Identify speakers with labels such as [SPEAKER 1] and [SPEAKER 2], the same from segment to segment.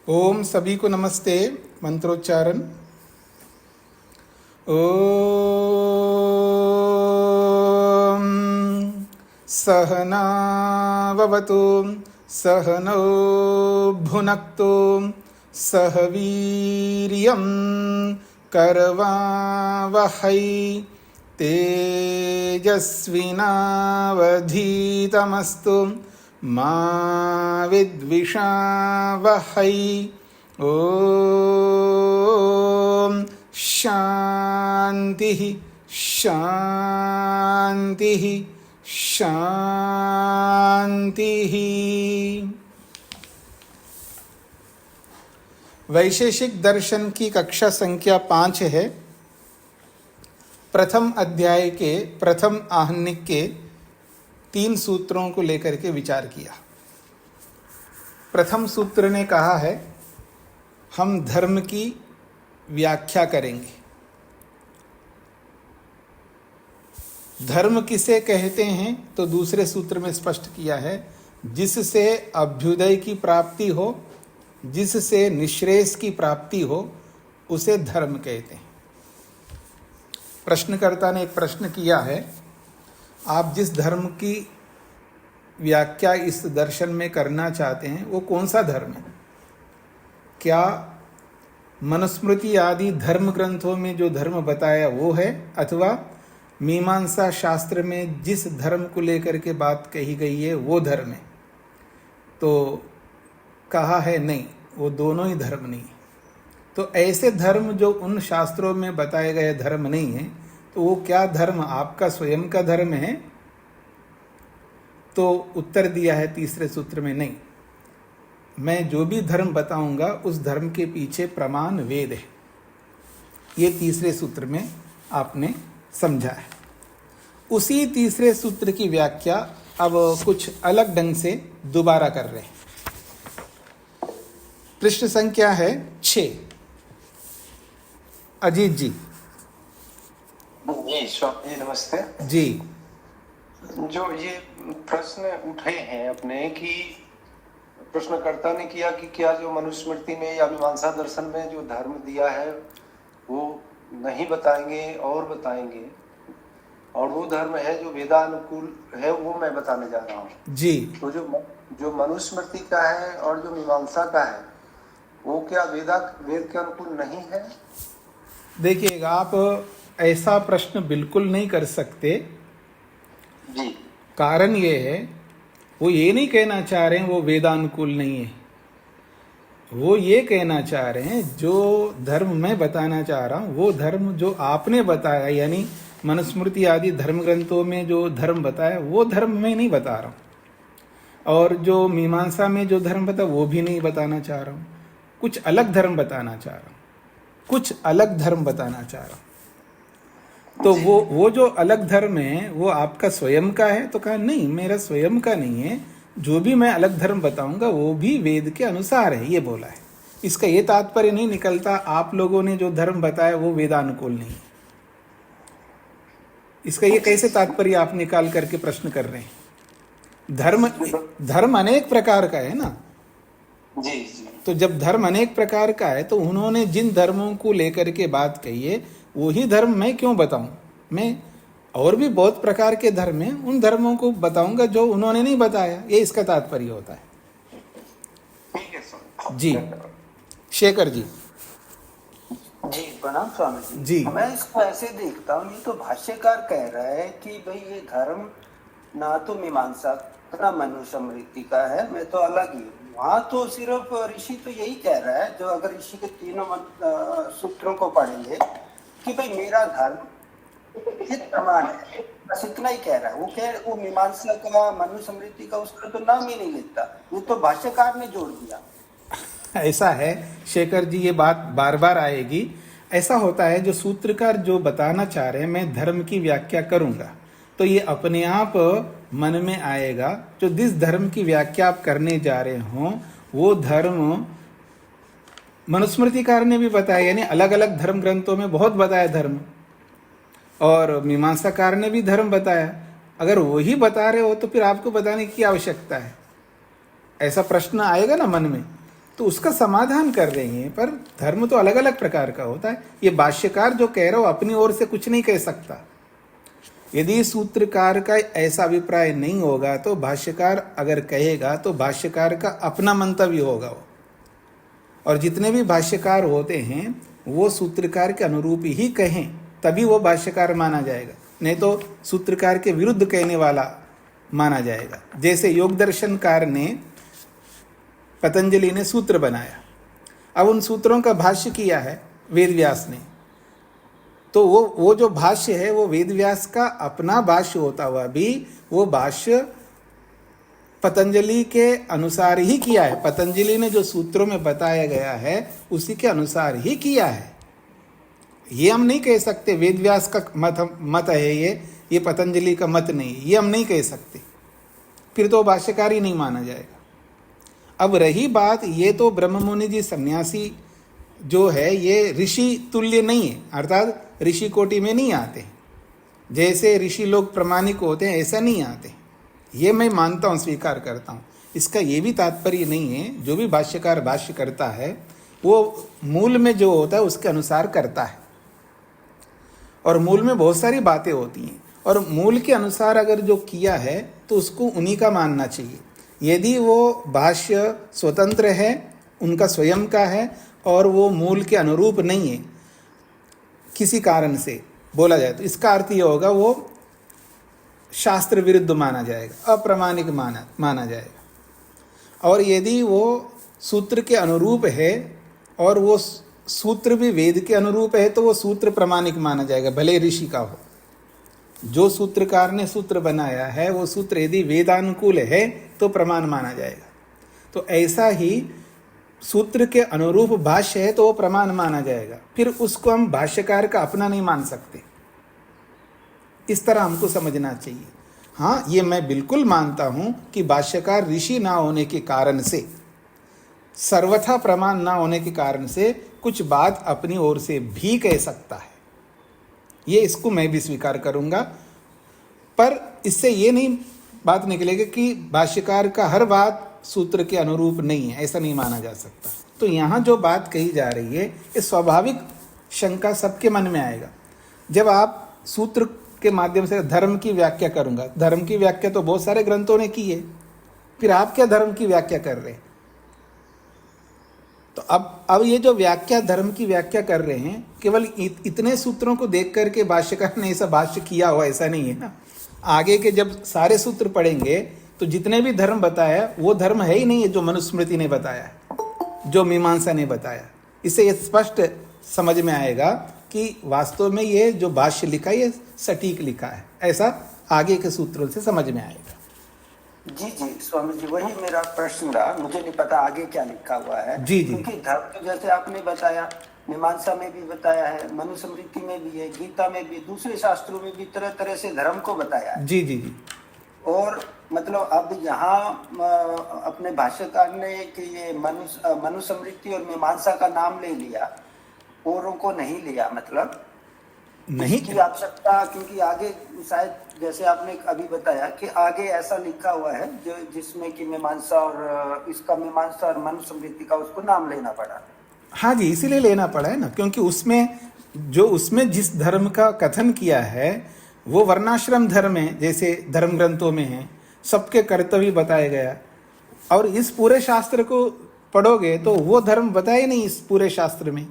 [SPEAKER 1] ओम सभी को नमस्ते। मंत्रोच्चारण। ओम सहनाववतु सहनौ भुनक्तु सह वीर्यं करवावहै तेजस्विनावधीतमस्तु मा विद्विषावहै। ओम शांति शांति शांति। वैशेषिक दर्शन की कक्षा संख्या 5 है। प्रथम अध्याय के प्रथम आहनिक के 3 सूत्रों को लेकर के विचार किया। प्रथम सूत्र ने कहा है हम धर्म की व्याख्या करेंगे। धर्म किसे कहते हैं तो दूसरे सूत्र में स्पष्ट किया है, जिससे अभ्युदय की प्राप्ति हो, जिससे निश्रेयस की प्राप्ति हो, उसे धर्म कहते हैं। प्रश्नकर्ता ने एक प्रश्न किया है, आप जिस धर्म की व्याख्या इस दर्शन में करना चाहते हैं वो कौन सा धर्म है? क्या मनुस्मृति आदि धर्म ग्रंथों में जो धर्म बताया वो है, अथवा मीमांसा शास्त्र में जिस धर्म को लेकर के बात कही गई है वो धर्म है? तो कहा है नहीं, वो दोनों ही धर्म नहीं है। तो ऐसे धर्म जो उन शास्त्रों में बताए गए धर्म नहीं है, तो वो क्या धर्म आपका स्वयं का धर्म है? तो उत्तर दिया है तीसरे सूत्र में, नहीं, मैं जो भी धर्म बताऊंगा उस धर्म के पीछे प्रमाण वेद है। ये तीसरे सूत्र में आपने समझा है। उसी तीसरे सूत्र की व्याख्या अब कुछ अलग ढंग से दोबारा कर रहे हैं। पृष्ठ संख्या है 6। अजीत जी।
[SPEAKER 2] जी स्वामी जी नमस्ते
[SPEAKER 1] जी।
[SPEAKER 2] जो ये प्रश्न उठे हैं अपने कि प्रश्नकर्ता ने किया कि क्या जो मनुस्मृति में या मीमांसा दर्शन में जो धर्म दिया है वो नहीं बताएंगे और बताएंगे, और वो धर्म है जो वेदानुकूल है, वो मैं बताने जा रहा हूँ
[SPEAKER 1] जी।
[SPEAKER 2] तो जो मनुस्मृति का है और जो मीमांसा का है वो क्या वेद के अनुकूल नहीं है?
[SPEAKER 1] देखिएगा, आप ऐसा प्रश्न बिल्कुल नहीं कर सकते
[SPEAKER 2] जी।
[SPEAKER 1] कारण ये है, वो ये नहीं कहना चाह रहे हैं वो वेदानुकूल नहीं है। वो ये कहना चाह रहे हैं जो धर्म मैं बताना चाह रहा हूँ वो धर्म जो आपने बताया, यानी मनुस्मृति आदि धर्म ग्रंथों में जो धर्म बताया वो धर्म मैं नहीं बता रहा हूँ, और जो मीमांसा में जो धर्म बताया वो भी नहीं बताना चाह रहा हूँ। कुछ अलग धर्म बताना चाह रहा हूँ, कुछ अलग धर्म बताना चाह रहा हूँ। तो वो जो अलग धर्म है वो आपका स्वयं का है? तो कहा नहीं, मेरा स्वयं का नहीं है, जो भी मैं अलग धर्म बताऊंगा वो भी वेद के अनुसार है, ये बोला है। इसका ये तात्पर्य नहीं निकलता आप लोगों ने जो धर्म बताया वो वेदानुकूल नहीं है। इसका ये कैसे तात्पर्य आप निकाल करके प्रश्न कर रहे हैं? धर्म अनेक प्रकार का है ना।
[SPEAKER 2] जी जी।
[SPEAKER 1] तो जब धर्म अनेक प्रकार का है तो उन्होंने जिन धर्मों को लेकर के बात कही है वही धर्म मैं क्यों बताऊं? मैं और भी बहुत प्रकार के धर्म हैं, उन धर्मों को बताऊंगा जो उन्होंने नहीं बताया, ये इसका तात्पर्य होता है।
[SPEAKER 2] ठीक है सर
[SPEAKER 1] जी। शेखर जी।
[SPEAKER 3] जी प्रणाम स्वामी जी।
[SPEAKER 1] जी।
[SPEAKER 3] मैं इसको ऐसे देखता हूँ, ये तो भाष्यकार कह रहा है कि भाई ये धर्म ना तो मीमांसा ना मनुस्मृति का है, मैं तो अलग ही हूँ। वहाँ तो सिर्फ ऋषि तो यही कह रहा है, जो अगर ऋषि के तीनों सूत्रों को पढ़ेंगे कि भाई मेरा धर्म ये प्रमाण है, बस इतना ही कह रहा है। वो मीमांसा का मनुस्मृति का उसका तो नाम ही नहीं लेता, वो तो भाष्यकार ने जोड़ दिया।
[SPEAKER 1] ऐसा है शेखर जी, ये बात बार बार आएगी। ऐसा होता है, जो सूत्रकार जो बताना चाह रहे हैं मैं धर्म की व्याख्या करूंगा, तो ये अपने आप मन में आएगा। जो जिस धर्म की व्याख्या आप करने जा रहे हो वो धर्म मनुस्मृतिकार ने भी बताया, यानी अलग अलग धर्म ग्रंथों में बहुत बताया धर्म, और मीमांसाकार ने भी धर्म बताया। अगर वही बता रहे हो तो फिर आपको बताने की आवश्यकता है? ऐसा प्रश्न आएगा ना मन में। तो उसका समाधान कर रहे हैं, पर धर्म तो अलग अलग प्रकार का होता है। ये भाष्यकार जो कह रहा हो अपनी ओर से कुछ नहीं कह सकता। यदि सूत्रकार का ऐसा अभिप्राय नहीं होगा तो भाष्यकार अगर कहेगा तो भाष्यकार का अपना मंतव्य होगा वो। और जितने भी भाष्यकार होते हैं वो सूत्रकार के अनुरूप ही कहें तभी वो भाष्यकार माना जाएगा, नहीं तो सूत्रकार के विरुद्ध कहने वाला माना जाएगा। जैसे योग दर्शनकार ने, पतंजलि ने सूत्र बनाया, अब उन सूत्रों का भाष्य किया है वेदव्यास ने, तो वो जो भाष्य है वो वेदव्यास का अपना भाष्य होता हुआ भी वो भाष्य पतंजलि के अनुसार ही किया है। पतंजलि ने जो सूत्रों में बताया गया है उसी के अनुसार ही किया है। ये हम नहीं कह सकते वेदव्यास का मत है ये पतंजलि का मत नहीं, ये हम नहीं कह सकते, फिर तो भाष्यकार ही नहीं माना जाएगा। अब रही बात, ये तो ब्रह्ममुनि जी सन्यासी जो है ये ऋषि तुल्य नहीं है, अर्थात ऋषि कोटि में नहीं आते। जैसे ऋषि लोग प्रामाणिक होते हैं ऐसा नहीं आते, ये मैं मानता हूँ, स्वीकार करता हूँ। इसका ये भी तात्पर्य नहीं है जो भी भाष्यकार भाष्य करता है वो मूल में जो होता है उसके अनुसार करता है, और मूल में बहुत सारी बातें होती हैं, और मूल के अनुसार अगर जो किया है तो उसको उन्हीं का मानना चाहिए। यदि वो भाष्य स्वतंत्र है, उनका स्वयं का है, और वो मूल के अनुरूप नहीं है किसी कारण से बोला जाए, तो इसका अर्थ ये होगा वो शास्त्र विरुद्ध माना जाएगा, अप्रामाणिक माना जाएगा। और यदि वो सूत्र के अनुरूप है और वो सूत्र भी वेद के अनुरूप है तो वो सूत्र प्रमाणिक माना जाएगा, भले ऋषि का हो। जो सूत्रकार ने सूत्र बनाया है वो सूत्र यदि वेदानुकूल है तो प्रमाण माना जाएगा। तो ऐसा ही सूत्र के अनुरूप भाष्य है तो वो प्रमाण माना जाएगा, फिर उसको हम भाष्यकार का अपना नहीं मान सकते। इस तरह हमको समझना चाहिए। हाँ, ये मैं बिल्कुल मानता हूँ कि भाष्यकार ऋषि ना होने के कारण से, सर्वथा प्रमाण ना होने के कारण से कुछ बात अपनी ओर से भी कह सकता है, ये इसको मैं भी स्वीकार करूँगा। पर इससे ये नहीं बात निकलेगी कि भाष्यकार का हर बात सूत्र के अनुरूप नहीं है, ऐसा नहीं माना जा सकता। तो यहाँ जो बात कही जा रही है ये स्वाभाविक शंका सबके मन में आएगा। जब आप सूत्र के माध्यम से धर्म की व्याख्या करूंगा, धर्म की व्याख्या तो बहुत सारे ग्रंथों ने की है, फिर आप क्या धर्म की व्याख्या कर रहे हैं? तो अब ये जो व्याख्या, धर्म की व्याख्या कर रहे हैं, केवल इतने सूत्रों को देख करके भाष्यकार ने ऐसा भाष्य किया हुआ ऐसा नहीं है ना। आगे के जब सारे सूत्र पढ़ेंगे तो जितने भी धर्म बताया वो धर्म है ही नहीं है जो मनुस्मृति ने बताया, जो मीमांसा ने बताया। इससे ये स्पष्ट समझ में आएगा कि वास्तव में ये जो भाष्य लिखा है ये सटीक लिखा है, ऐसा आगे के सूत्रों से समझ में आएगा।
[SPEAKER 3] जी जी स्वामी जी, वही मेरा प्रश्न रहा, मुझे नहीं पता आगे क्या लिखा हुआ है।
[SPEAKER 1] जी जी,
[SPEAKER 3] क्योंकि धर्म तो जैसे आपने बताया मीमांसा में भी बताया है, मनुस्मृति में भी है, गीता में भी, दूसरे शास्त्रों में भी तरह तरह से धर्म को बताया है।
[SPEAKER 1] जी जी जी।
[SPEAKER 3] और मतलब अब यहाँ अपने भाष्यकार ने कि ये मनुस्मृति और मीमांसा का नाम ले लिया, औरों को नहीं लिया, मतलब
[SPEAKER 1] नहीं
[SPEAKER 3] की आवश्यकता, क्योंकि आगे शायद जैसे आपने अभी बताया कि आगे ऐसा लिखा हुआ है जो जिसमें कि मीमांसा और इसका मीमांसा और मनुस्मृति का उसको नाम लेना पड़ा।
[SPEAKER 1] हाँ जी, इसीलिए लेना पड़ा है ना, क्योंकि उसमें जिस धर्म का कथन किया है वो वर्णाश्रम धर्म है, जैसे धर्म ग्रंथों में है, सबके कर्तव्य बताया गया। और इस पूरे शास्त्र को पढ़ोगे तो वो धर्म बताए नहीं इस पूरे शास्त्र में,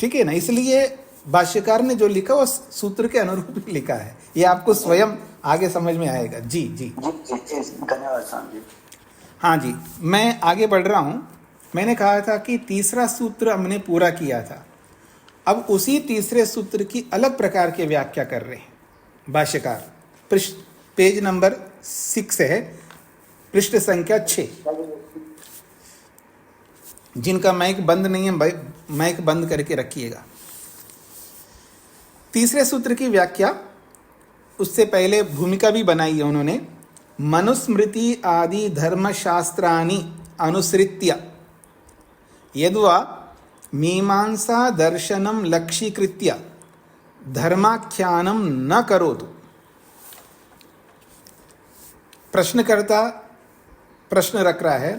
[SPEAKER 1] ठीक है ना। इसलिए भाष्यकार ने जो लिखा वो सूत्र के अनुरूप ही लिखा है, ये आपको स्वयं आगे समझ में आएगा। जी जी,
[SPEAKER 3] धन्यवाद स्वामी जी।
[SPEAKER 1] हाँ जी, मैं आगे बढ़ रहा हूँ। मैंने कहा था कि तीसरा सूत्र हमने पूरा किया था, अब उसी तीसरे सूत्र की अलग प्रकार की व्याख्या कर रहे हैं भाष्यकार। पेज नंबर 6 है, पृष्ठ संख्या 6। जिनका माइक बंद नहीं है माइक बंद करके रखिएगा। तीसरे सूत्र की व्याख्या, उससे पहले भूमिका भी बनाई है उन्होंने। मनुस्मृति आदि धर्मशास्त्राणि अनुसृत्य यद्वा मीमांसा दर्शनम लक्ष्यीकृत्य धर्माख्यानम न करोतु। प्रश्नकर्ता प्रश्न रख रहा है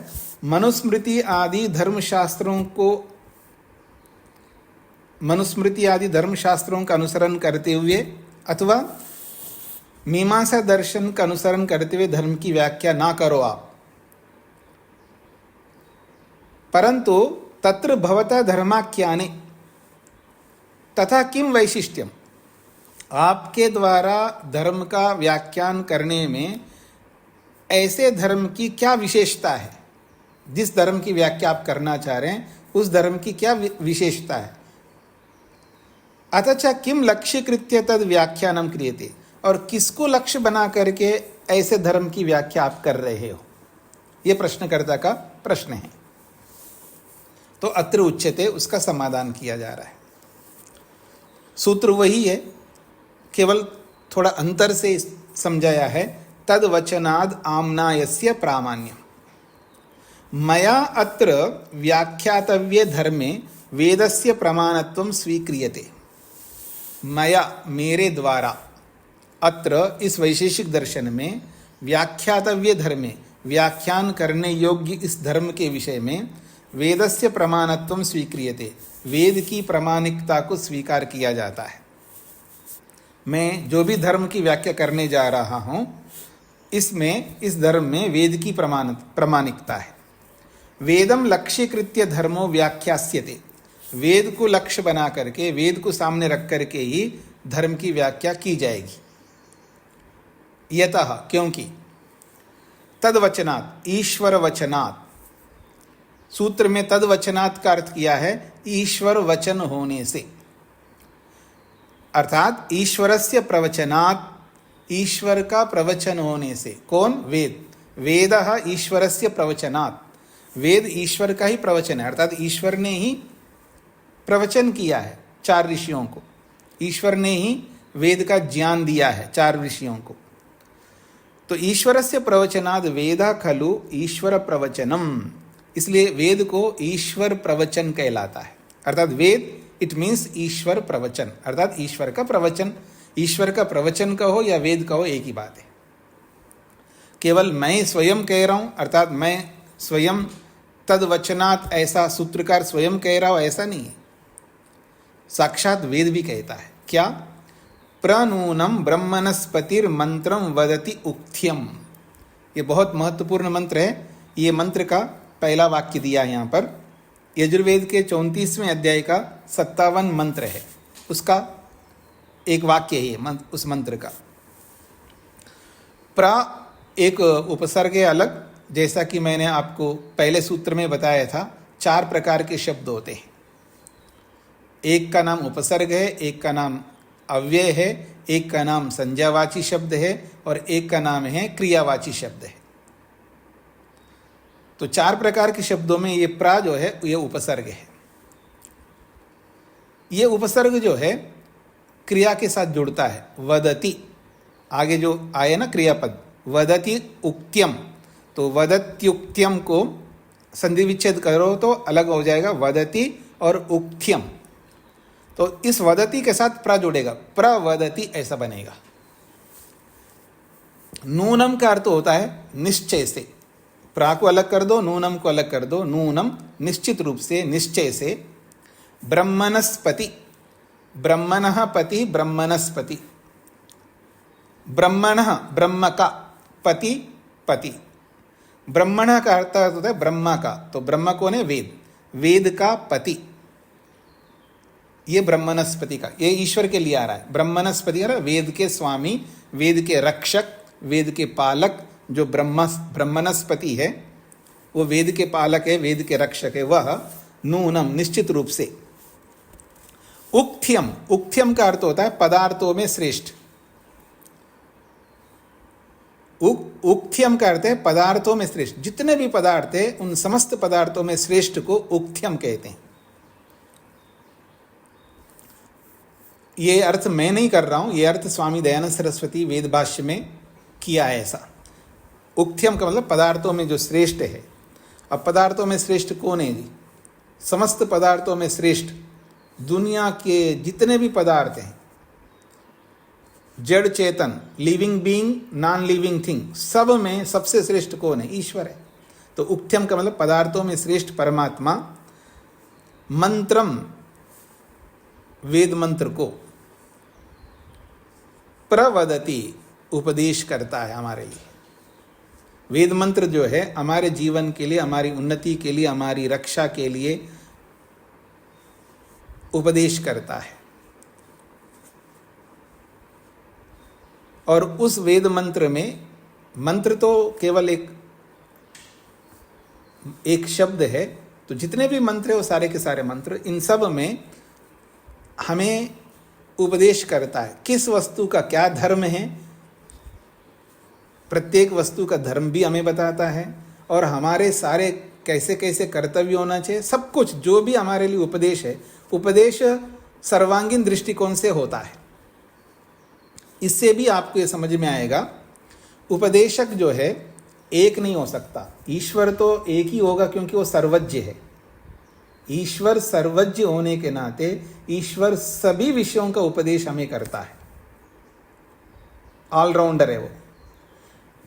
[SPEAKER 1] मनुस्मृति आदि धर्मशास्त्रों का अनुसरण करते हुए अथवा मीमांसा दर्शन का अनुसरण करते हुए धर्म की व्याख्या ना करो आप, परंतु तत्र भवता धर्माख्याने तथा किम वैशिष्ट्यम, आपके द्वारा धर्म का व्याख्यान करने में ऐसे धर्म की क्या विशेषता है, जिस धर्म की व्याख्या आप करना चाह रहे हैं उस धर्म की क्या विशेषता है। अतच किम लक्ष्य कृत्य तद व्याख्यानम क्रियते, और किसको लक्ष्य बना करके ऐसे धर्म की व्याख्या आप कर रहे हो, यह प्रश्नकर्ता का प्रश्न है। तो अत्र उच्यते, उसका समाधान किया जा रहा है। सूत्र वही है, केवल थोड़ा अंतर से समझाया है। तद वचनाद आम्नायस्य प्रामाण्यम, मया अत्र व्याख्यातव्ये धर्मे वेदस्य प्रमाणत्वं स्वीक्रियते। मया, मेरे द्वारा, अत्र इस वैशेषिक दर्शन में व्याख्यातव्य धर्मे, व्याख्यान करने योग्य इस धर्म के विषय में वेदस्य प्रमाणत्वं स्वीक्रियते, वेद की प्रामाणिकता को स्वीकार किया जाता है। मैं जो भी धर्म की व्याख्या करने जा रहा हूं, इसमें, इस धर्म में वेद की प्रामाणिकता है। वेदम लक्ष्यकृत्य धर्मो व्याख्यास्यते, वेद को लक्ष्य बना करके, वेद को सामने रख करके ही धर्म की व्याख्या की जाएगी। यतः, क्योंकि तद्वचनात्, ईश्वर वचनात्, सूत्र में तद्वचनात् का अर्थ किया है ईश्वर वचन होने से, अर्थात ईश्वरस्य प्रवचनात्, ईश्वर का प्रवचन होने से। कौन? वेद। वेदः ईश्वरस्य प्रवचनात्, वेद ईश्वर का ही प्रवचन है, अर्थात ईश्वर ने ही प्रवचन किया है 4 ऋषियों को, ईश्वर ने ही वेद का ज्ञान दिया है 4 ऋषियों को। तो ईश्वरस्य प्रवचनाद वेदा खलु ईश्वर प्रवचनम, इसलिए वेद को ईश्वर प्रवचन कहलाता है। अर्थात वेद, इट मीन्स ईश्वर प्रवचन, अर्थात ईश्वर का प्रवचन। ईश्वर का प्रवचन कहो या वेद कहो, एक ही बात है। केवल मैं स्वयं कह रहा हूं, अर्थात मैं स्वयं तद्वचनात्, ऐसा सूत्रकार स्वयं कह रहा हो, ऐसा नहीं है। साक्षात वेद भी कहता है। क्या? प्रनूनम ब्रह्मणस्पतिर मंत्रम वदति उक्थ्यम, ये बहुत महत्वपूर्ण मंत्र है। ये मंत्र का पहला वाक्य दिया है यहाँ पर। यजुर्वेद के 34वें अध्याय का 57 मंत्र है, उसका एक वाक्य है उस मंत्र का। प्रा एक उपसर्ग है अलग, जैसा कि मैंने आपको पहले सूत्र में बताया था। 4 प्रकार के शब्द होते हैं, एक का नाम उपसर्ग है, एक का नाम अव्यय है, एक का नाम संज्ञावाची शब्द है और एक का नाम है क्रियावाची शब्द है। तो 4 प्रकार के शब्दों में ये प्रा जो है ये उपसर्ग है। ये उपसर्ग जो है क्रिया के साथ जुड़ता है। वदति, आगे जो आए ना क्रियापद, वदति उक्त्यम, तो वदत्युक्त्यम को संधि विच्छेद करो तो अलग हो जाएगा वदति और उक्त्यम। तो इस वदति के साथ प्र जुड़ेगा, प्रवदति ऐसा बनेगा। नूनम का अर्थ होता है निश्चय से। प्रा को अलग कर दो, नूनम को अलग कर दो। नूनम निश्चित रूप से, निश्चय से। ब्रह्मणस्पति, ब्रह्मणः पति, ब्रह्मणस्पति। ब्रह्मणः, ब्रह्म का, पति, पति। ब्रह्मण का अर्थ होता है ब्रह्मा का, तो ब्रह्म कौन है? वेद, वेद का पति। ये ब्रह्मणस्पति का, ये ईश्वर के लिए आ रहा है। ब्रह्मणस्पति वेद के स्वामी, वेद के रक्षक, वेद के पालक। जो ब्रह्मणस्पति है वो वेद के पालक है, वेद के रक्षक है। वह नूनम, निश्चित रूप से। उक्थ्यम, उक्थ्यम का अर्थ होता है पदार्थों में श्रेष्ठ। उक्थ्यम का अर्थ है पदार्थों में श्रेष्ठ। जितने भी पदार्थ है उन समस्त पदार्थों में श्रेष्ठ को उक्थ्यम कहते हैं। ये अर्थ मैं नहीं कर रहा हूं, ये अर्थ स्वामी दयानंद सरस्वती वेद भाष्य में किया है ऐसा। उक्थ्यम का मतलब पदार्थों में जो श्रेष्ठ है। अब पदार्थों में श्रेष्ठ कौन है जी? समस्त पदार्थों में श्रेष्ठ दुनिया के जितने भी पदार्थ हैं, जड़ चेतन, living being, non living thing, सब में सबसे श्रेष्ठ कौन है? ईश्वर है। तो तो उक्त्यम का मतलब पदार्थों में श्रेष्ठ परमात्मा मंत्रम, वेद मंत्र को, प्रवदति, उपदेश करता है हमारे लिए। वेद मंत्र जो है हमारे जीवन के लिए, हमारी उन्नति के लिए, हमारी रक्षा के लिए उपदेश करता है। और उस वेद मंत्र में, मंत्र तो केवल एक शब्द है, तो जितने भी मंत्र है वो सारे के सारे मंत्र, इन सब में हमें उपदेश करता है किस वस्तु का क्या धर्म है। प्रत्येक वस्तु का धर्म भी हमें बताता है और हमारे सारे कैसे कैसे कर्तव्य होना चाहिए, सब कुछ जो भी हमारे लिए उपदेश है, उपदेश सर्वांगीण दृष्टिकोण से होता है। इससे भी आपको ये समझ में आएगा, उपदेशक जो है एक नहीं हो सकता। ईश्वर तो एक ही होगा क्योंकि वो सर्वज्ञ है। ईश्वर सर्वज्ञ होने के नाते ईश्वर सभी विषयों का उपदेश हमें करता है, ऑलराउंडर है वो।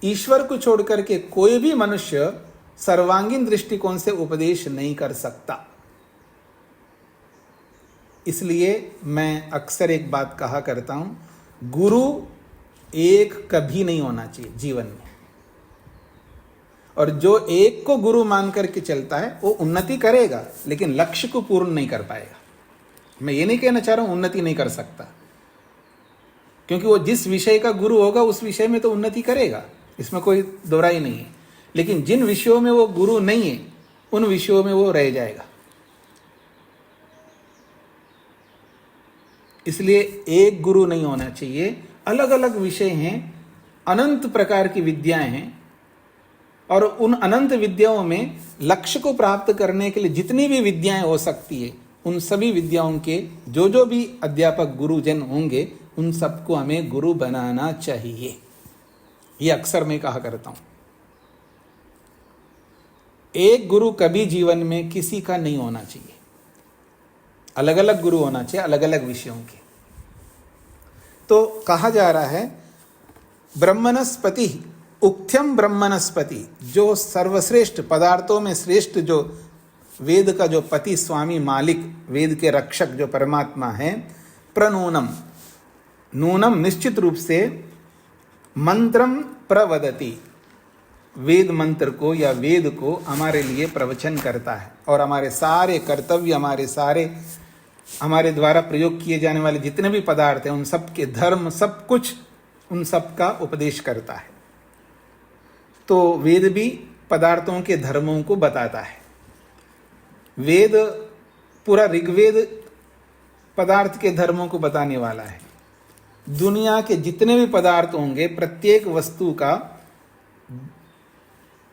[SPEAKER 1] ईश्वर को छोड़कर के कोई भी मनुष्य सर्वांगीण दृष्टिकोण से उपदेश नहीं कर सकता। इसलिए मैं अक्सर एक बात कहा करता हूं, गुरु एक कभी नहीं होना चाहिए जीवन में। और जो एक को गुरु मान करके चलता है वो उन्नति करेगा लेकिन लक्ष्य को पूर्ण नहीं कर पाएगा। मैं ये नहीं कहना चाह रहा हूं उन्नति नहीं कर सकता, क्योंकि वो जिस विषय का गुरु होगा उस विषय में तो उन्नति करेगा, इसमें कोई दोहराई नहीं है। लेकिन जिन विषयों में वो गुरु नहीं है उन विषयों में वो रह जाएगा। इसलिए एक गुरु नहीं होना चाहिए। अलग अलग विषय हैं, अनंत प्रकार की विद्याएं हैं, और उन अनंत विद्याओं में लक्ष्य को प्राप्त करने के लिए जितनी भी विद्याएं हो सकती है, उन सभी विद्याओं के जो भी अध्यापक गुरुजन होंगे उन सबको हमें गुरु बनाना चाहिए। ये अक्सर मैं कहा करता हूं। एक गुरु कभी जीवन में किसी का नहीं होना चाहिए, अलग अलग गुरु होना चाहिए अलग अलग विषयों के। तो कहा जा रहा है ब्रह्मणस्पति, उक्त्यम ब्रह्मणस्पति, जो सर्वश्रेष्ठ पदार्थों में श्रेष्ठ, जो वेद का जो पति, स्वामी, मालिक, वेद के रक्षक जो परमात्मा है, प्रनूनम, नूनम निश्चित रूप से, मंत्रम प्रवदति, वेद मंत्र को या वेद को हमारे लिए प्रवचन करता है और हमारे सारे कर्तव्य, हमारे द्वारा प्रयोग किए जाने वाले जितने भी पदार्थ हैं उन सब के धर्म, सब कुछ, उन सब का उपदेश करता है। तो वेद भी पदार्थों के धर्मों को बताता है। वेद पूरा ऋग्वेद पदार्थ के धर्मों को बताने वाला है। दुनिया के जितने भी पदार्थ होंगे प्रत्येक वस्तु का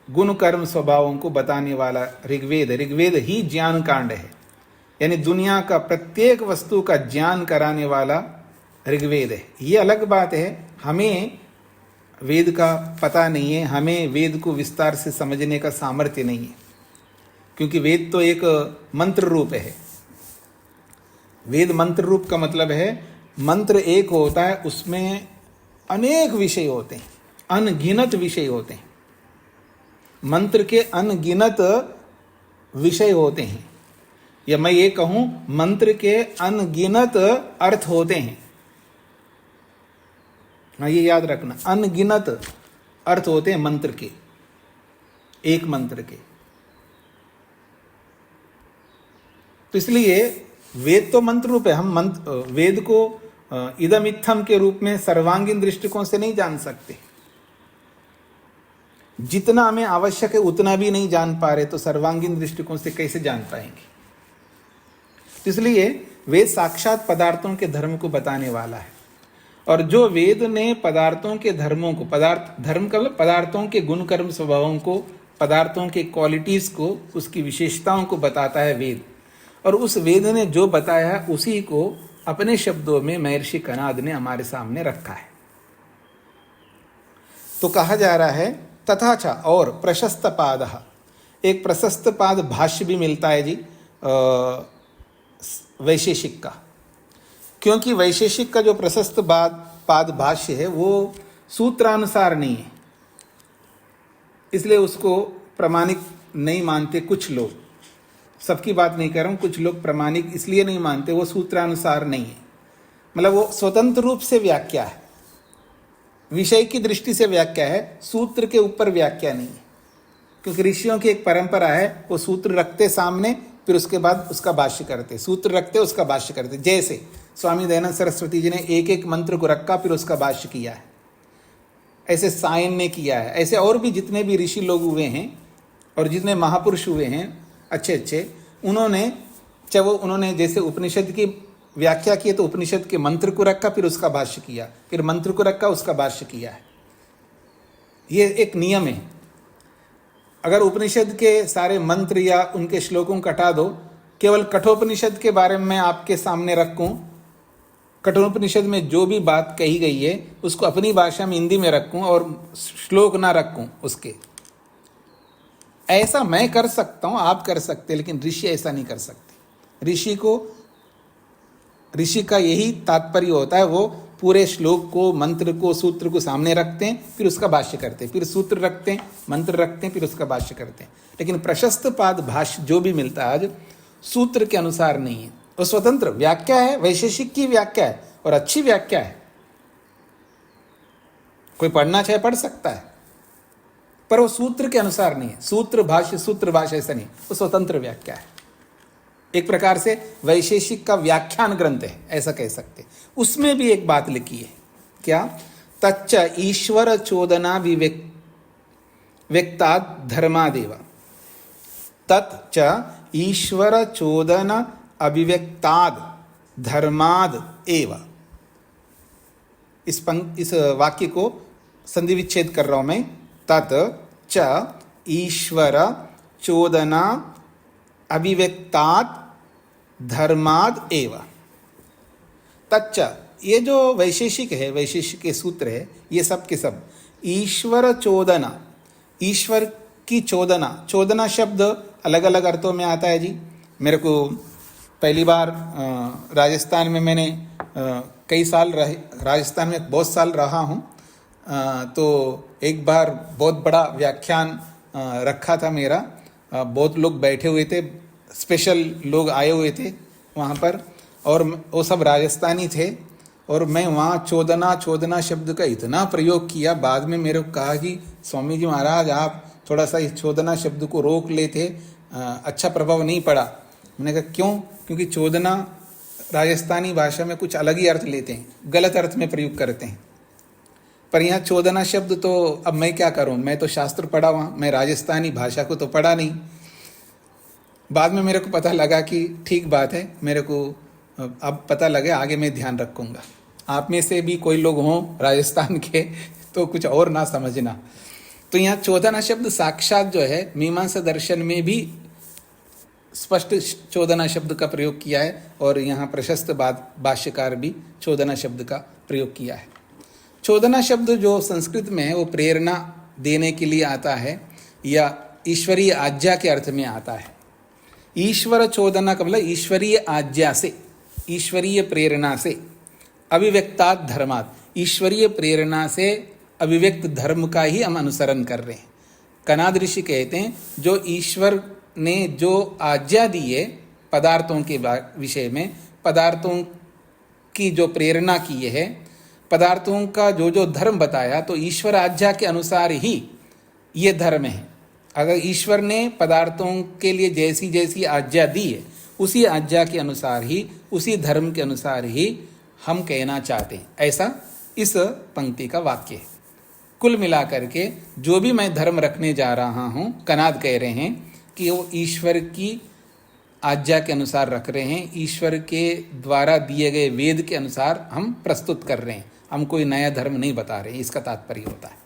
[SPEAKER 1] गुण कर्म स्वभावों को बताने वाला ऋग्वेद ही ज्ञान कांड है। यानी दुनिया का प्रत्येक वस्तु का ज्ञान कराने वाला ऋग्वेद है। ये अलग बात है, हमें वेद का पता नहीं है, हमें वेद को विस्तार से समझने का सामर्थ्य नहीं है, क्योंकि वेद तो एक मंत्र रूप है। वेद मंत्र रूप का मतलब है मंत्र एक होता है, उसमें अनेक विषय होते हैं, अनगिनत विषय होते हैं। मंत्र के अनगिनत विषय होते हैं, या मैं ये कहूं मंत्र के अनगिनत अर्थ होते हैं। हाँ, ये याद रखना, अनगिनत अर्थ होते हैं मंत्र के, एक मंत्र के। तो इसलिए वेद तो मंत्र रूप है। हम वेद को इदम इत्थम के रूप में सर्वांगीण दृष्टिकोण से नहीं जान सकते। जितना हमें आवश्यक है उतना भी नहीं जान पा रहे, तो सर्वांगीण दृष्टिकोण से कैसे जान पाएंगे। तो इसलिए वेद साक्षात पदार्थों के धर्म को बताने वाला है। और जो वेद ने पदार्थों के धर्मों को, धर्म का मतलब पदार्थों के गुण कर्म स्वभावों को, पदार्थों के क्वालिटीज को, उसकी विशेषताओं को बताता है वेद। और उस वेद ने जो बताया है उसी को अपने शब्दों में महर्षि कणाद ने हमारे सामने रखा है। तो कहा जा रहा है तथाचा, और प्रशस्त पाद, एक प्रशस्त पाद भाष्य भी मिलता है जी वैशेषिक का, क्योंकि वैशेषिक का जो प्रशस्त पाद भाष्य है वो सूत्रानुसार नहीं है, इसलिए उसको प्रामाणिक नहीं मानते, कुछ लोग, सबकी बात नहीं कर रहा हूं, कुछ लोग प्रामाणिक इसलिए नहीं मानते, वो सूत्रानुसार नहीं है, मतलब वो स्वतंत्र रूप से व्याख्या है, विषय की दृष्टि से व्याख्या है, सूत्र के ऊपर व्याख्या नहीं है। क्योंकि ऋषियों की एक परंपरा है, वो सूत्र रखते सामने, फिर उसके बाद उसका भाष्य करते, सूत्र रखते उसका भाष्य करते। जैसे स्वामी दयानंद सरस्वती जी ने एक एक मंत्र को रखा, फिर उसका भाष्य किया है, ऐसे सायन ने किया है, ऐसे और भी जितने भी ऋषि लोग हुए हैं और जितने महापुरुष हुए हैं अच्छे अच्छे, उन्होंने जैसे उपनिषद की व्याख्या की तो उपनिषद के मंत्र को रखा, फिर उसका भाष्य किया, फिर मंत्र को रखा, उसका भाष्य किया है। ये एक नियम है। अगर उपनिषद के सारे मंत्र या उनके श्लोकों को हटा दो, केवल कठोपनिषद के बारे में आपके सामने रखूं, कठोपनिषद में जो भी बात कही गई है उसको अपनी भाषा में हिंदी में रखूं और श्लोक ना रखूं उसके, ऐसा मैं कर सकता हूं, आप कर सकते, लेकिन ऋषि ऐसा नहीं कर सकते। ऋषि का यही तात्पर्य होता है, वो पूरे श्लोक को, मंत्र को, सूत्र को सामने रखते हैं, फिर उसका भाष्य करते हैं, फिर सूत्र रखते हैं, मंत्र रखते हैं, फिर उसका भाष्य करते हैं। लेकिन प्रशस्त पाद भाष्य जो भी मिलता है आज सूत्र के अनुसार नहीं है, वो स्वतंत्र व्याख्या है, वैशेषिक की व्याख्या है और अच्छी व्याख्या है। कोई पढ़ना चाहे पढ़ सकता है, पर वो सूत्र के अनुसार नहीं है। सूत्र भाष्य ऐसा नहीं, वो स्वतंत्र व्याख्या है, एक प्रकार से वैशेषिक का व्याख्यान ग्रंथ है, ऐसा कह सकते। उसमें भी एक बात लिखी है, क्या? तच्च ईश्वर चोदना व्यक्ताद धर्मादेव, तच्च ईश्वर चोदन अभिव्यक्ताद धर्माद एव। इस वाक्य को संधि विच्छेद कर रहा हूं मैं। तत् च ईश्वर चोदना अभिव्यक्तात् धर्माद एव। तच्च, ये जो वैशेषिक है, वैशेषिक के सूत्र है, ये सब के सब ईश्वर चोदना, ईश्वर की चोदना। चोदना शब्द अलग अलग अर्थों में आता है जी। मेरे को पहली बार राजस्थान में मैंने कई साल रहे, राजस्थान में बहुत साल रहा हूँ, तो एक बार बहुत बड़ा व्याख्यान रखा था मेरा, बहुत लोग बैठे हुए थे, स्पेशल लोग आए हुए थे वहाँ पर, और वो सब राजस्थानी थे, और मैं वहाँ चोदना शब्द का इतना प्रयोग किया। बाद में मेरे को कहा कि स्वामी जी महाराज आप थोड़ा सा इस चोदना शब्द को रोक लेते, अच्छा प्रभाव नहीं पड़ा। मैंने कहा क्यों? क्योंकि चोदना राजस्थानी भाषा में कुछ अलग ही अर्थ लेते हैं, गलत अर्थ में प्रयोग करते हैं। पर यहाँ चोदना शब्द तो अब मैं क्या करूँ, मैं तो शास्त्र पढ़ा वहाँ, मैं राजस्थानी भाषा को तो पढ़ा नहीं। बाद में मेरे को पता लगा कि ठीक बात है, मेरे को अब पता लगे, आगे मैं ध्यान रखूँगा। आप में से भी कोई लोग हों राजस्थान के तो कुछ और ना समझना। तो यहाँ चोदना शब्द साक्षात जो है मीमांसा दर्शन में भी स्पष्ट चोदना शब्द का प्रयोग किया है, और यहाँ प्रशस्त भाष्यकार भी चोदना शब्द का प्रयोग किया है। चोदना शब्द जो संस्कृत में है वो प्रेरणा देने के लिए आता है या ईश्वरीय आज्ञा के अर्थ में आता है। ईश्वर चोदना का मतलब ईश्वरीय आज्ञा से, ईश्वरीय प्रेरणा से, अभिव्यक्तात् धर्मात्, ईश्वरीय प्रेरणा से अभिव्यक्त धर्म का ही हम अनुसरण कर रहे हैं। कनाद ऋषि कहते हैं जो ईश्वर ने जो आज्ञा दी है पदार्थों के विषय में, पदार्थों की जो प्रेरणा की है, पदार्थों का जो जो धर्म बताया, तो ईश्वर आज्ञा के अनुसार ही ये धर्म है। अगर ईश्वर ने पदार्थों के लिए जैसी जैसी आज्ञा दी है, उसी आज्ञा के अनुसार ही, उसी धर्म के अनुसार ही हम कहना चाहते हैं, ऐसा इस पंक्ति का वाक्य है। कुल मिलाकर के जो भी मैं धर्म रखने जा रहा हूँ, कनाद कह रहे हैं कि वो ईश्वर की आज्ञा के अनुसार रख रहे हैं, ईश्वर के द्वारा दिए गए वेद के अनुसार हम प्रस्तुत कर रहे हैं, हम कोई नया धर्म नहीं बता रहे हैं, इसका तात्पर्य होता है।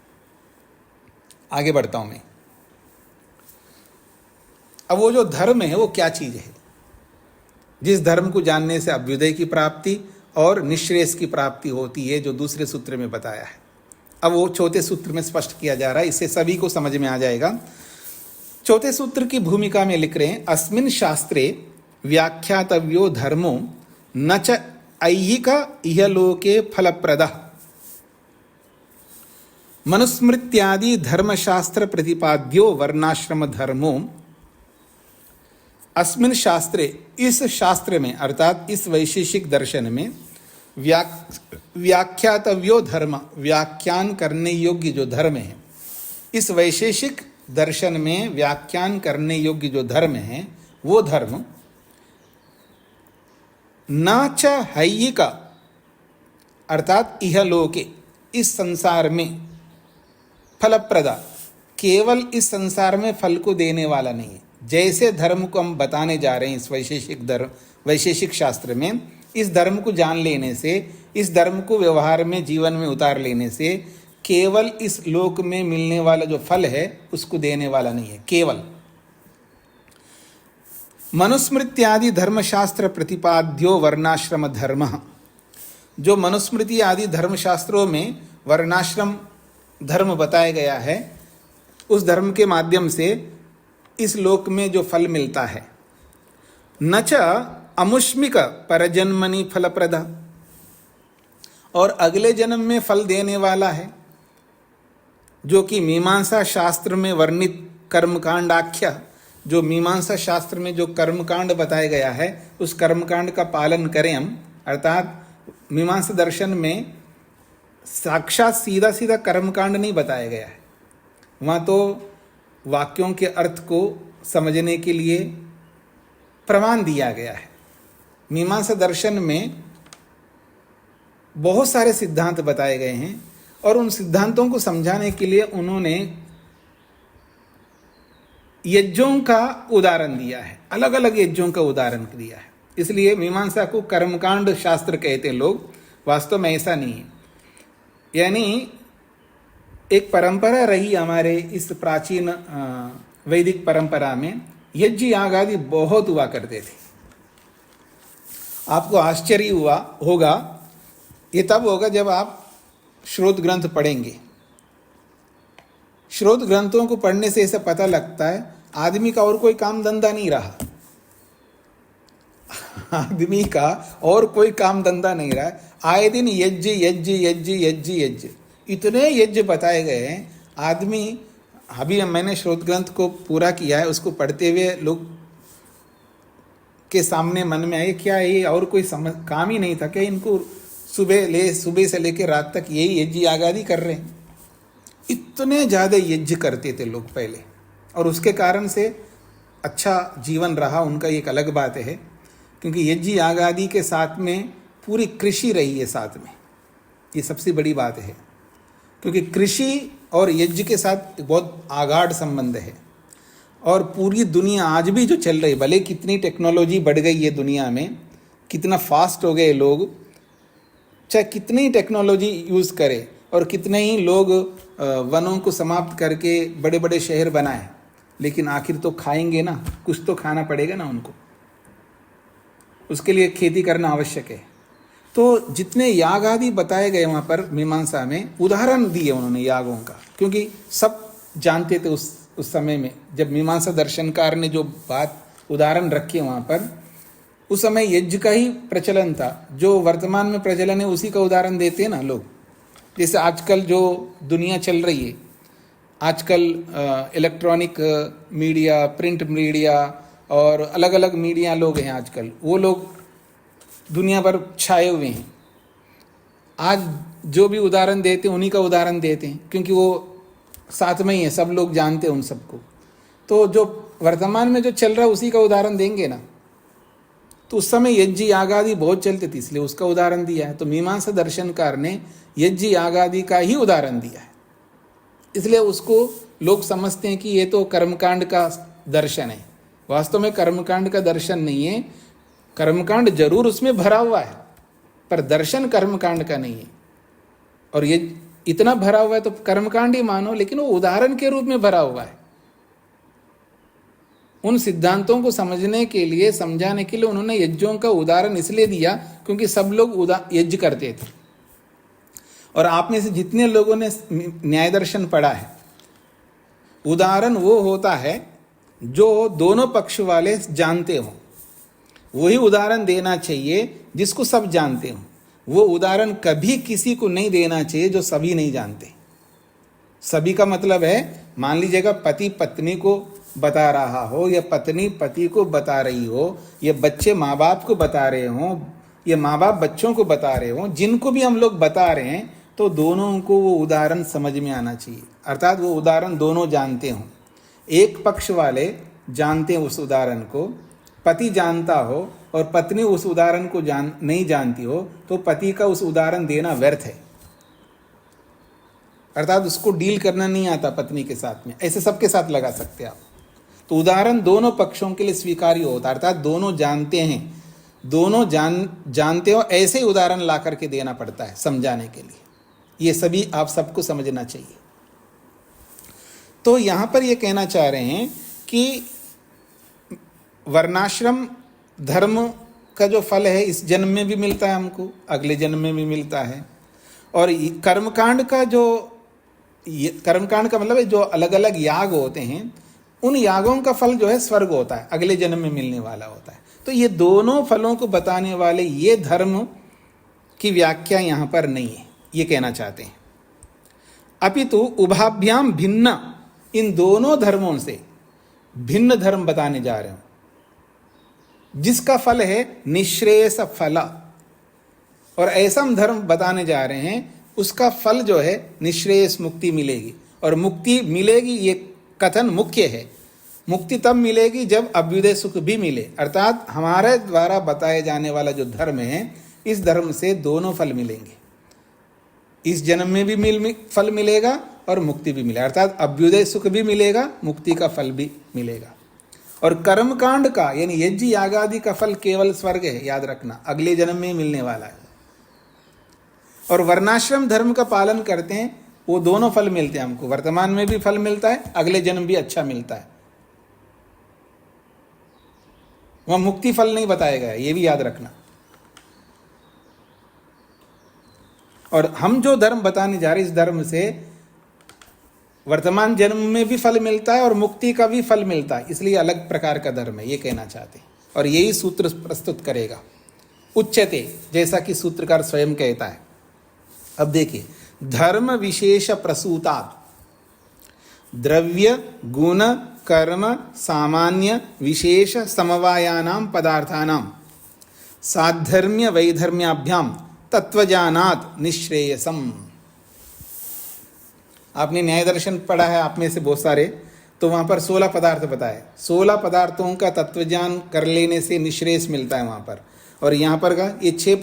[SPEAKER 1] आगे बढ़ता हूं मैं। अब वो जो धर्म है वो क्या चीज है? जिस धर्म को जानने से अभ्युदय की प्राप्ति और निःश्रेयस की प्राप्ति होती है, जो दूसरे सूत्र में बताया है। अब वो चौथे सूत्र में स्पष्ट किया जा रहा है, इससे सभी को समझ में आ जाएगा। चौथे सूत्र की भूमिका में लिख रहे हैं, अस्मिन् शास्त्रे व्याख्यातव्यो धर्मो न च ऐहिक इहलोके फलप्रदः। मनुस्मृत्यादि धर्मशास्त्र प्रतिपाद्यो वर्णाश्रम धर्मो अस्मिन शास्त्रे, इस शास्त्र में अर्थात इस वैशेषिक दर्शन में व्याख्यातव्यो धर्म, व्याख्यान करने योग्य जो धर्म है, इस वैशेषिक दर्शन में व्याख्यान करने योग्य जो धर्म है वो धर्म न च हैयिका अर्थात इहलोके, इस संसार में फलप्रदा, केवल इस संसार में फल को देने वाला नहीं है। जैसे धर्म को हम बताने जा रहे हैं इस वैशेषिक शास्त्र में, इस धर्म को जान लेने से, इस धर्म को व्यवहार में जीवन में उतार लेने से केवल इस लोक में मिलने वाला जो फल है उसको देने वाला नहीं है। केवल मनुस्मृत्यादि धर्मशास्त्र प्रतिपाद्यो वर्णाश्रम धर्म, जो मनुस्मृति आदि धर्मशास्त्रों में वर्णाश्रम धर्म बताया गया है, उस धर्म के माध्यम से इस लोक में जो फल मिलता है, न च अमुष्मिक परजन्मनि फलप्रदा, और अगले जन्म में फल देने वाला है, जो कि मीमांसा शास्त्र में वर्णित कर्मकांड आख्या, जो मीमांसा शास्त्र में जो कर्मकांड बताया गया है उस कर्मकांड का पालन करें हम। अर्थात मीमांसा दर्शन में साक्षात सीधा सीधा कर्मकांड नहीं बताया गया है, वहाँ तो वाक्यों के अर्थ को समझने के लिए प्रमाण दिया गया है। मीमांसा दर्शन में बहुत सारे सिद्धांत बताए गए हैं और उन सिद्धांतों को समझाने के लिए उन्होंने यज्ञों का उदाहरण दिया है, अलग अलग यज्ञों का उदाहरण दिया है। इसलिए मीमांसा को कर्मकांड शास्त्र कहते हैं लोग, वास्तव में ऐसा नहीं है। यानी एक परंपरा रही हमारे इस प्राचीन वैदिक परंपरा में, यज्ञ याग आदि बहुत हुआ करते थे। आपको आश्चर्य होगा, ये तब होगा जब आप श्रोत ग्रंथ पढ़ेंगे। श्रोत ग्रंथों को पढ़ने से ऐसा पता लगता है आदमी का और कोई काम धंधा नहीं रहा। आदमी का और कोई काम धंधा नहीं रहा, आए दिन यज्ञ यज्ञ यज्ञ यज्ञ यज्ञ, इतने यज्ञ बताए गए हैं। आदमी, अभी मैंने श्रोत ग्रंथ को पूरा किया है, उसको पढ़ते हुए लोग के सामने मन में आए क्या ये और कोई काम ही नहीं था क्या, इनको सुबह से लेकर रात तक यही यज्ञ याग आदि कर रहे हैं। इतने ज़्यादा यज्ञ करते थे लोग पहले, और उसके कारण से अच्छा जीवन रहा उनका, एक अलग बात है। क्योंकि यज्ञ याग आदि के साथ में पूरी कृषि रही है साथ में, ये सबसे बड़ी बात है। क्योंकि कृषि और यज्ञ के साथ बहुत आगाढ़ संबंध है। और पूरी दुनिया आज भी जो चल रही, भले कितनी टेक्नोलॉजी बढ़ गई है दुनिया में, कितना फास्ट हो गए लोग, चाहे कितनी टेक्नोलॉजी यूज़ करें और कितने ही लोग वनों को समाप्त करके बड़े बड़े शहर बनाएं, लेकिन आखिर तो खाएंगे ना, कुछ तो खाना पड़ेगा ना उनको, उसके लिए खेती करना आवश्यक है। तो जितने याग आदि बताए गए वहाँ पर मीमांसा में, उदाहरण दिए उन्होंने यागों का, क्योंकि सब जानते थे उस समय में जब मीमांसा दर्शनकार ने जो बात उदाहरण रखे वहाँ पर, उस समय यज्ञ का ही प्रचलन था। जो वर्तमान में प्रचलन है उसी का उदाहरण देते हैं ना लोग। जैसे आजकल जो दुनिया चल रही है, आजकल इलेक्ट्रॉनिक मीडिया, प्रिंट मीडिया और अलग अलग मीडिया लोग हैं आजकल, वो लोग दुनिया भर छाए हुए हैं। आज जो भी उदाहरण देते हैं उन्हीं का उदाहरण देते हैं, क्योंकि वो साथ में ही है, सब लोग जानते हैं उन सबको। तो जो वर्तमान में जो चल रहा है उसी का उदाहरण देंगे ना। तो उस समय यज्ञ याग आदि बहुत चलते थे, इसलिए उसका उदाहरण दिया है। तो मीमांसा दर्शनकार ने यज्ञ याग आदि का ही उदाहरण दिया है, इसलिए उसको लोग समझते हैं कि ये तो कर्मकांड का दर्शन है। वास्तव में कर्मकांड का दर्शन नहीं है, कर्मकांड जरूर उसमें भरा हुआ है, पर दर्शन कर्मकांड का नहीं है। और ये इतना भरा हुआ है तो कर्मकांड ही मानो, लेकिन वो उदाहरण के रूप में भरा हुआ है। उन सिद्धांतों को समझने के लिए, समझाने के लिए उन्होंने यज्ञों का उदाहरण इसलिए दिया क्योंकि सब लोग यज्ञ करते थे। और आप में से जितने लोगों ने न्याय दर्शन पढ़ा है, उदाहरण वो होता है जो दोनों पक्ष वाले जानते हो, वही उदाहरण देना चाहिए जिसको सब जानते हो। वो उदाहरण कभी किसी को नहीं देना चाहिए जो सभी नहीं जानते। सभी का मतलब है, मान लीजिएगा पति पत्नी को बता रहा हो, या पत्नी पति को बता रही हो, या बच्चे माँ बाप को बता रहे हों, या माँ बाप बच्चों को बता रहे हों, जिनको भी हम लोग बता रहे हैं, तो दोनों को वो उदाहरण समझ में आना चाहिए। अर्थात वो उदाहरण दोनों जानते हों। एक पक्ष वाले जानते हैं उस उदाहरण को, पति जानता हो और पत्नी उस उदाहरण को नहीं जानती हो, तो पति का उस उदाहरण देना व्यर्थ है। अर्थात उसको डील करना नहीं आता पत्नी के साथ में, ऐसे सबके साथ लगा सकते हैं आप। तो उदाहरण दोनों पक्षों के लिए स्वीकार्य होता है, अर्थात दोनों जानते हैं, दोनों जानते हो, ऐसे ही उदाहरण ला करके देना पड़ता है समझाने के लिए। ये सभी आप सबको समझना चाहिए। तो यहाँ पर ये कहना चाह रहे हैं कि वर्णाश्रम धर्म का जो फल है इस जन्म में भी मिलता है हमको, अगले जन्म में भी मिलता है। और कर्मकांड का मतलब है जो अलग अलग याग होते हैं, उन यागों का फल जो है स्वर्ग होता है, अगले जन्म में मिलने वाला होता है। तो ये दोनों फलों को बताने वाले ये धर्म की व्याख्या यहाँ पर नहीं है, ये कहना चाहते हैं। अपितु उभाभ्याम भिन्न, इन दोनों धर्मों से भिन्न धर्म बताने जा रहे हो, जिसका फल है निश्रेयस फल। और ऐसा हम धर्म बताने जा रहे हैं, उसका फल जो है निश्रेयस मुक्ति मिलेगी। और मुक्ति मिलेगी, ये कथन मुख्य है। मुक्ति तब मिलेगी जब अभ्युदय सुख भी मिले। अर्थात हमारे द्वारा बताए जाने वाला जो धर्म है, इस धर्म से दोनों फल मिलेंगे। इस जन्म में भी फल मिलेगा और मुक्ति भी मिलेगा, अर्थात अभ्युदय सुख भी मिलेगा, मुक्ति का फल भी मिलेगा। और कर्मकांड का यानी यज्ञ यागादि का फल केवल स्वर्ग है, याद रखना, अगले जन्म में मिलने वाला है। और वर्णाश्रम धर्म का पालन करते हैं, वो दोनों फल मिलते हैं हमको, वर्तमान में भी फल मिलता है, अगले जन्म भी अच्छा मिलता है। वह मुक्ति फल नहीं बताया गया, ये भी याद रखना। और हम जो धर्म बताने जा रहे हैं, इस धर्म से वर्तमान जन्म में भी फल मिलता है और मुक्ति का भी फल मिलता है, इसलिए अलग प्रकार का धर्म है, ये कहना चाहते हैं। और यही सूत्र प्रस्तुत करेगा। उच्यते, जैसा कि सूत्रकार स्वयं कहता है। अब देखिए, धर्म विशेष प्रसूतात् द्रव्य गुण कर्म सामान्य विशेष समवायानां पदार्थानां साधर्म्य वैधर्म्याभ्याम तत्वज्ञानात् निश्रेयसम। आपने न्याय दर्शन पढ़ा है आप में से बहुत सारे, तो वहाँ पर 16 पदार्थ बताए। 16 पदार्थों का तत्वज्ञान कर लेने से निश्रेयस मिलता है वहाँ पर। और यहाँ पर का ये 6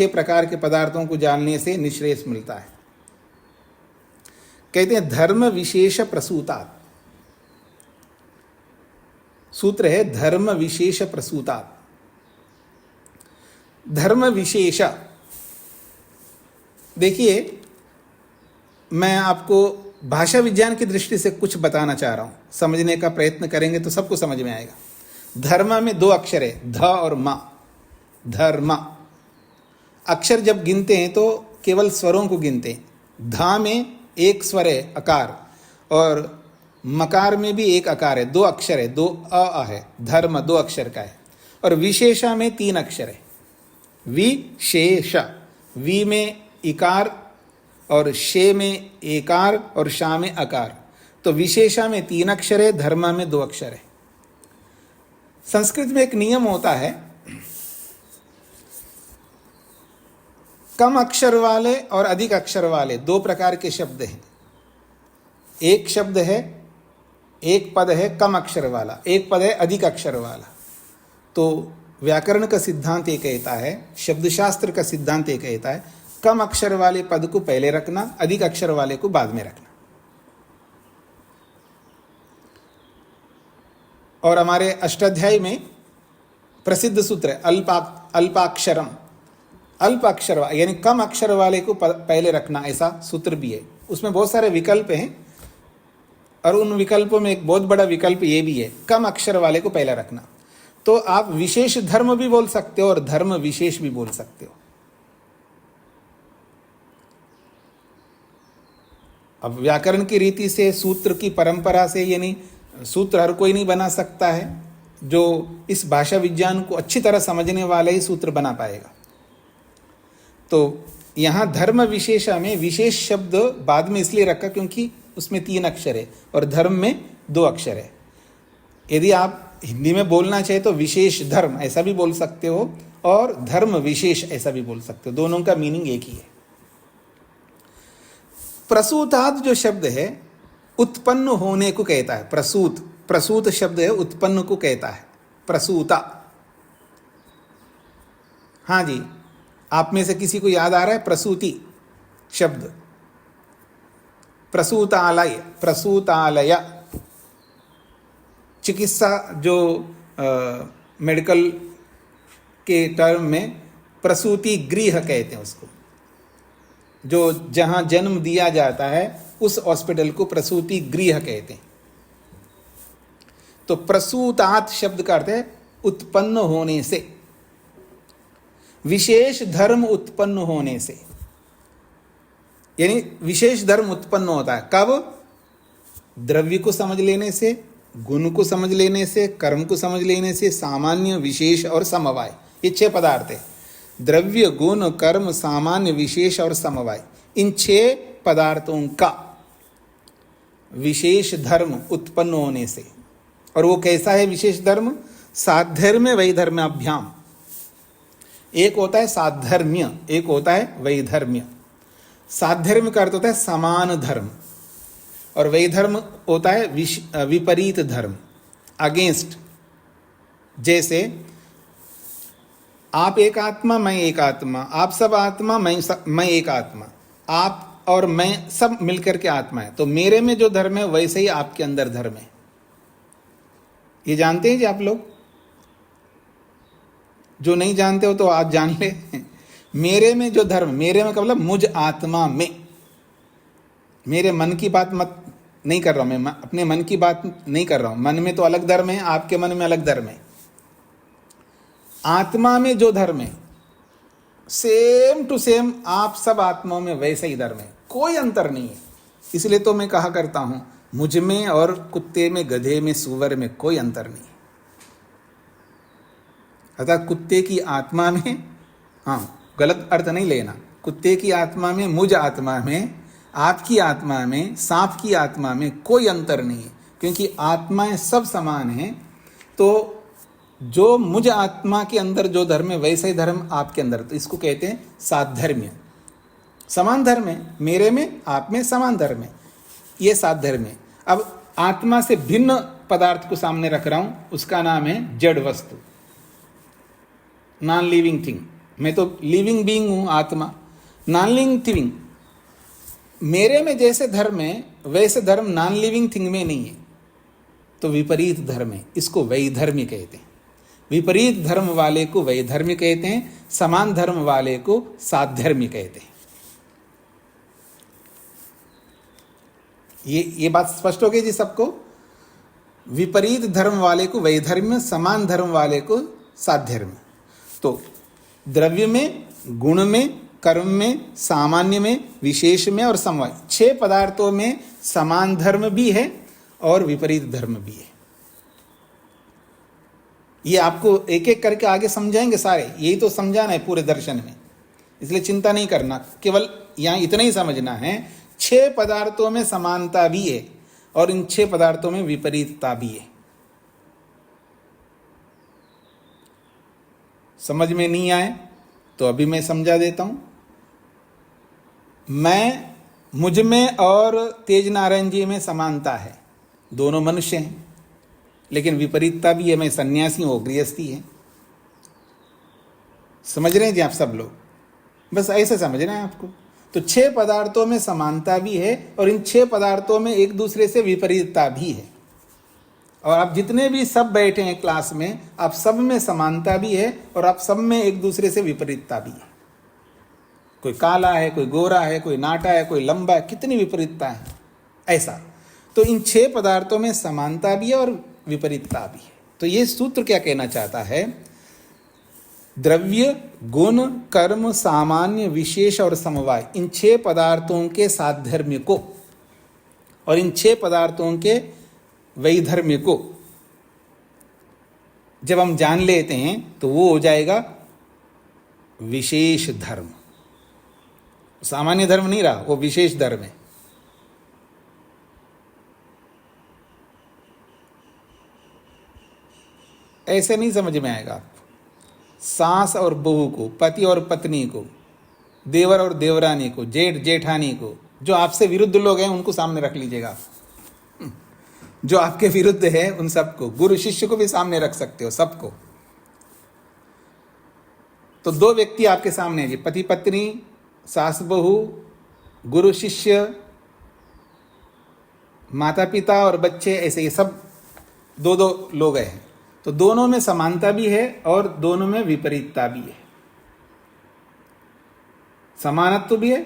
[SPEAKER 1] प्रकार के पदार्थों को जानने से निश्रेयस मिलता है। कहते हैं धर्म विशेष प्रसूतात्, सूत्र है धर्म विशेष प्रसूतात्। धर्म विशेष, देखिए मैं आपको भाषा विज्ञान की दृष्टि से कुछ बताना चाह रहा हूं, समझने का प्रयत्न करेंगे तो सबको समझ में आएगा। धर्म में 2 अक्षर है, ध और म। धर्म अक्षर जब गिनते हैं तो केवल स्वरों को गिनते हैं। धा में 1 स्वर है अकार, और मकार में भी 1 अकार है, 2 अक्षर है, 2 अ है। धर्म 2 अक्षर का है। और विशेषा में 3 अक्षर है, विशेष। वी में इकार और शे में एकार और शा में अकार। तो विशेषा में 3 अक्षर है, धर्म में 2 अक्षर है। संस्कृत में एक नियम होता है, कम अक्षर वाले और अधिक अक्षर वाले 2 प्रकार के शब्द हैं। एक शब्द है, एक पद है कम अक्षर वाला, एक पद है अधिक अक्षर वाला। तो व्याकरण का सिद्धांत ये कहता है, शब्दशास्त्र का सिद्धांत ये कहता है, कम अक्षर वाले पद को पहले रखना, अधिक अक्षर वाले को बाद में रखना। और हमारे अष्टाध्यायी में प्रसिद्ध सूत्र है अल्पाक्षरम। अल्प अक्षर यानी कम अक्षर वाले को पहले रखना, ऐसा सूत्र भी है। उसमें बहुत सारे विकल्प हैं, और उन विकल्पों में एक बहुत बड़ा विकल्प ये भी है, कम अक्षर वाले को पहले रखना। तो आप विशेष धर्म भी बोल सकते हो और धर्म विशेष भी बोल सकते हो। अब व्याकरण की रीति से, सूत्र की परंपरा से, यानी सूत्र हर कोई नहीं बना सकता है, जो इस भाषा विज्ञान को अच्छी तरह समझने वाले ही सूत्र बना पाएगा। तो यहाँ धर्म विशेषा में विशेष शब्द बाद में इसलिए रखा क्योंकि उसमें 3 अक्षर है और धर्म में 2 अक्षर है। यदि आप हिंदी में बोलना चाहे तो विशेष धर्म ऐसा भी बोल सकते हो और धर्म विशेष ऐसा भी बोल सकते हो, दोनों का मीनिंग एक ही है। प्रसूताद जो शब्द है उत्पन्न होने को कहता है। प्रसूत शब्द है उत्पन्न को कहता है, प्रसूता। हाँ जी, आप में से किसी को याद आ रहा है प्रसूति शब्द? प्रसूतालय चिकित्सा जो मेडिकल के टर्म में प्रसूति गृह कहते हैं उसको, जो जहां जन्म दिया जाता है उस हॉस्पिटल को प्रसूति गृह कहते हैं। तो प्रसूतात शब्द का अर्थ है उत्पन्न होने से, विशेष धर्म उत्पन्न होने से। यानी विशेष धर्म उत्पन्न होता है कब? द्रव्य को समझ लेने से, गुण को समझ लेने से, कर्म को समझ लेने से, सामान्य, विशेष और समवाय, ये 6 पदार्थ है। द्रव्य, गुण, कर्म, सामान्य, विशेष और समवाय, इन 6 पदार्थों का विशेष धर्म उत्पन्न होने से। और वो कैसा है विशेष धर्म? साधर्म्य वैधर्म्याभ्याम। एक होता है साधर्म्य, एक होता है वैधर्म्य। साधर्म्य का अर्थ होता है समान धर्म और वैधर्म होता है विपरीत धर्म, अगेंस्ट। जैसे आप एक आत्मा, मैं एक आत्मा, आप सब आत्मा, मैं एक आत्मा, आप और मैं सब मिलकर के आत्मा है। तो मेरे में जो धर्म है वैसे ही आपके अंदर धर्म है। ये जानते हैं जी आप लोग? जो नहीं जानते हो तो आज जान ले। मेरे में जो धर्म, मेरे में मतलब मुझ आत्मा में, मेरे मन की बात मत नहीं कर रहा हूं मैं, अपने मन की बात नहीं कर रहा हूं। मन में तो अलग धर्म है, आपके मन में अलग धर्म है। आत्मा में जो धर्म है सेम टू सेम आप सब आत्माओं में वैसे ही धर्म है, कोई अंतर नहीं है। इसलिए तो मैं कहा करता हूं मुझ में और कुत्ते में, गधे में, सूअर में कोई अंतर नहीं है। अर्थात कुत्ते की आत्मा में, हाँ गलत अर्थ नहीं लेना, कुत्ते की आत्मा में, मुझ आत्मा में, आपकी आत्मा में, सांप की आत्मा में कोई अंतर नहीं है, क्योंकि आत्माएं सब समान हैं। तो जो मुझ आत्मा के अंदर जो धर्म है वैसा ही धर्म आपके अंदर, तो इसको कहते हैं साधर्म्य। समान धर्म है, मेरे में आप में समान धर्म है, ये साधर्म्य है। अब आत्मा से भिन्न पदार्थ को सामने रख रहा हूं, उसका नाम है जड़ वस्तु, नॉन लिविंग थिंग। मैं तो लिविंग बीइंग हूं, आत्मा नॉन लिविंग थिंग। मेरे में जैसे धर्म है वैसे धर्म नॉन लिविंग थिंग में नहीं है, तो विपरीत धर्म है, इसको वैधर्म्य कहते हैं। विपरीत धर्म वाले को वैधर्म्य कहते हैं, समान धर्म वाले को साधर्म्य कहते हैं। ये बात स्पष्ट हो गई जी सबको? विपरीत धर्म वाले को वैधर्म्य, समान धर्म वाले को साधर्म्य। तो द्रव्य में, गुण में, कर्म में, सामान्य में, विशेष में और समवाय, 6 पदार्थों में समान धर्म भी है और विपरीत धर्म भी है। ये आपको एक एक करके आगे समझाएंगे सारे, यही तो समझाना है पूरे दर्शन में, इसलिए चिंता नहीं करना, केवल यहां इतना ही समझना है 6 पदार्थों में समानता भी है और इन 6 पदार्थों में विपरीतता भी है। समझ में नहीं आए तो अभी मैं समझा देता हूं। मुझ में और तेज नारायण जी में समानता है, दोनों मनुष्य हैं, लेकिन विपरीतता भी है, मैं सन्यासी हूं, गृहस्थी है। समझ रहे हैं जी आप सब लोग? बस ऐसे समझना है आपको। तो 6 पदार्थों में समानता भी है और इन 6 पदार्थों में एक दूसरे से विपरीतता भी है। और आप जितने भी सब बैठे हैं क्लास में, आप सब में समानता भी है और आप सब में एक दूसरे से विपरीतता भी है। कोई काला है, कोई गोरा है, कोई नाटा है, कोई लंबा है, कितनी विपरीतता है ऐसा। तो इन 6 पदार्थों में समानता भी है और विपरीतता भी है। तो ये सूत्र क्या कहना चाहता है? द्रव्य, गुण, कर्म, सामान्य, विशेष और समवाय, इन 6 पदार्थों के साधर्म्य को और इन 6 पदार्थों के वैधर्म्य को जब हम जान लेते हैं तो वो हो जाएगा विशेष धर्म। सामान्य धर्म नहीं रहा, वो विशेष धर्म है। ऐसे नहीं समझ में आएगा आपको। सास और बहू को, पति और पत्नी को, देवर और देवरानी को, जेठ जेठानी को, जो आपसे विरुद्ध लोग हैं उनको सामने रख लीजिएगा आप। जो आपके विरुद्ध है उन सबको, गुरु शिष्य को भी सामने रख सकते हो, सबको। तो दो व्यक्ति आपके सामने है जी, पति पत्नी, सास बहू, गुरु शिष्य, माता पिता और बच्चे, ऐसे ये सब दो दो लोग हैं। तो दोनों में समानता भी है और दोनों में विपरीतता भी है। समानत्व भी है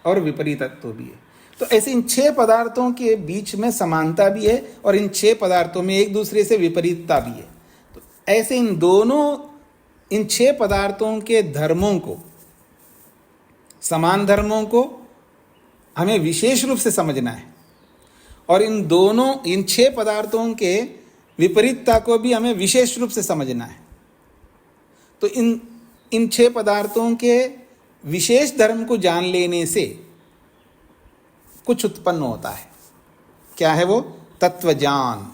[SPEAKER 1] और विपरीतत्व भी है। तो ऐसे इन 6 पदार्थों के बीच में समानता भी है और इन 6 पदार्थों में एक दूसरे से विपरीतता भी है। तो ऐसे इन 6 पदार्थों के धर्मों को, समान धर्मों को हमें विशेष रूप से समझना है और इन 6 पदार्थों के विपरीतता को भी हमें विशेष रूप से समझना है। तो इन 6 पदार्थों के विशेष धर्म को जान लेने से कुछ उत्पन्न होता है। क्या है वो? तत्वज्ञान।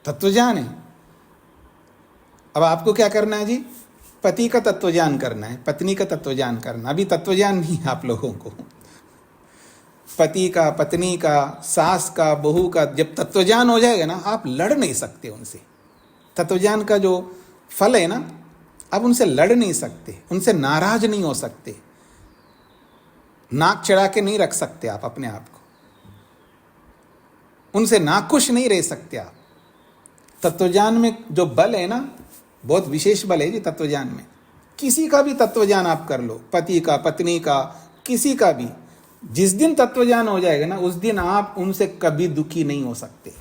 [SPEAKER 1] तत्वज्ञान है। अब आपको क्या करना है जी? पति का तत्वज्ञान करना है, पत्नी का तत्वज्ञान करना। अभी तत्वज्ञान नहीं है आप लोगों को। पति का, पत्नी का, सास का, बहू का जब तत्वज्ञान हो जाएगा ना, आप लड़ नहीं सकते उनसे। तत्वज्ञान का जो फल है ना, आप उनसे लड़ नहीं सकते, उनसे नाराज नहीं हो सकते, नाक चढ़ा के नहीं रख सकते आप अपने आप को, उनसे नाखुश नहीं रह सकते आप। तत्वज्ञान में जो बल है ना, बहुत विशेष बल है जी तत्वज्ञान में। किसी का भी तत्वज्ञान आप कर लो, पति का, पत्नी का, किसी का भी, जिस दिन तत्वज्ञान हो जाएगा ना, उस दिन आप उनसे कभी दुखी नहीं हो सकते।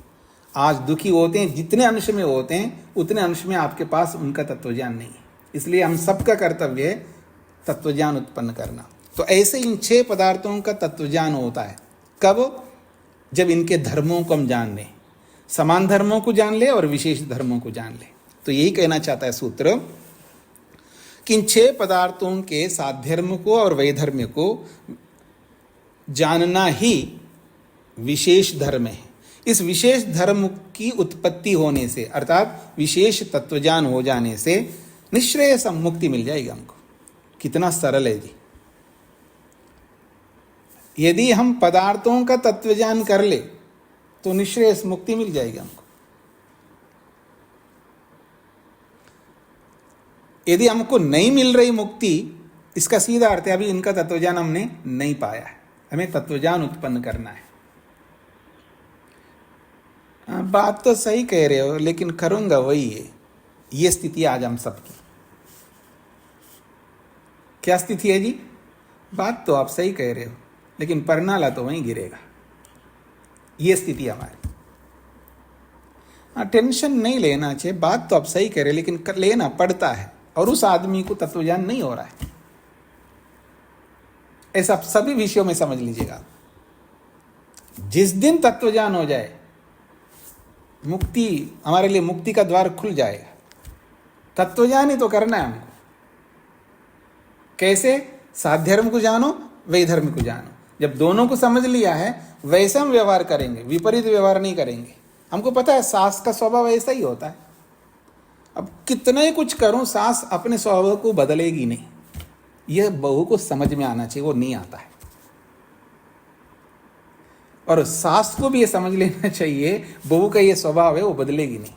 [SPEAKER 1] आज दुखी होते हैं, जितने अंश में होते हैं उतने अंश में आपके पास उनका तत्वज्ञान नहीं है। इसलिए हम सबका कर्तव्य है तत्वज्ञान उत्पन्न करना। तो ऐसे इन 6 पदार्थों का तत्वज्ञान होता है। कब? जब इनके धर्मों को हम जान लें, समान धर्मों को जान ले और विशेष धर्मों को जान ले। तो यही कहना चाहता है सूत्र कि इन 6 पदार्थों के साधर्म को और वैधर्म्य को जानना ही विशेष धर्म है। इस विशेष धर्म की उत्पत्ति होने से, अर्थात विशेष तत्वज्ञान हो जाने से निश्रेय मुक्ति मिल जाएगी हमको। कितना सरल है जी। यदि हम पदार्थों का तत्वज्ञान कर ले तो निश्रेय मुक्ति मिल जाएगी हमको। यदि हमको नहीं मिल रही मुक्ति, इसका सीधा अर्थ है अभी इनका तत्वज्ञान हमने नहीं पाया है, हमें तत्वज्ञान उत्पन्न करना है। बात तो सही कह रहे हो, लेकिन करूंगा वही है। ये स्थिति आज हम सबकी। क्या स्थिति है जी? बात तो आप सही कह रहे हो, लेकिन परनाला तो वहीं गिरेगा। ये स्थिति हमारी। टेंशन नहीं लेना चाहिए, बात तो आप सही कह रहे हो, लेकिन लेना पड़ता है और उस आदमी को तत्वज्ञान नहीं हो रहा है। ऐसा सभी विषयों में समझ लीजिएगा। जिस दिन तत्वज्ञान हो जाए, मुक्ति, हमारे लिए मुक्ति का द्वार खुल जाएगा। तत्वज्ञान ही तो करना है हमको। कैसे? साधर्म को जानो, वैधर्म को जानो। जब दोनों को समझ लिया है, वैसा हम व्यवहार करेंगे, विपरीत व्यवहार नहीं करेंगे। हमको पता है सास का स्वभाव ऐसा ही होता है। अब कितना ही कुछ करूं, सास अपने स्वभाव को बदलेगी नहीं। यह बहू को समझ में आना चाहिए, वो नहीं आता है। और सास को भी ये समझ लेना चाहिए, बहू का ये स्वभाव है, वो बदलेगी नहीं।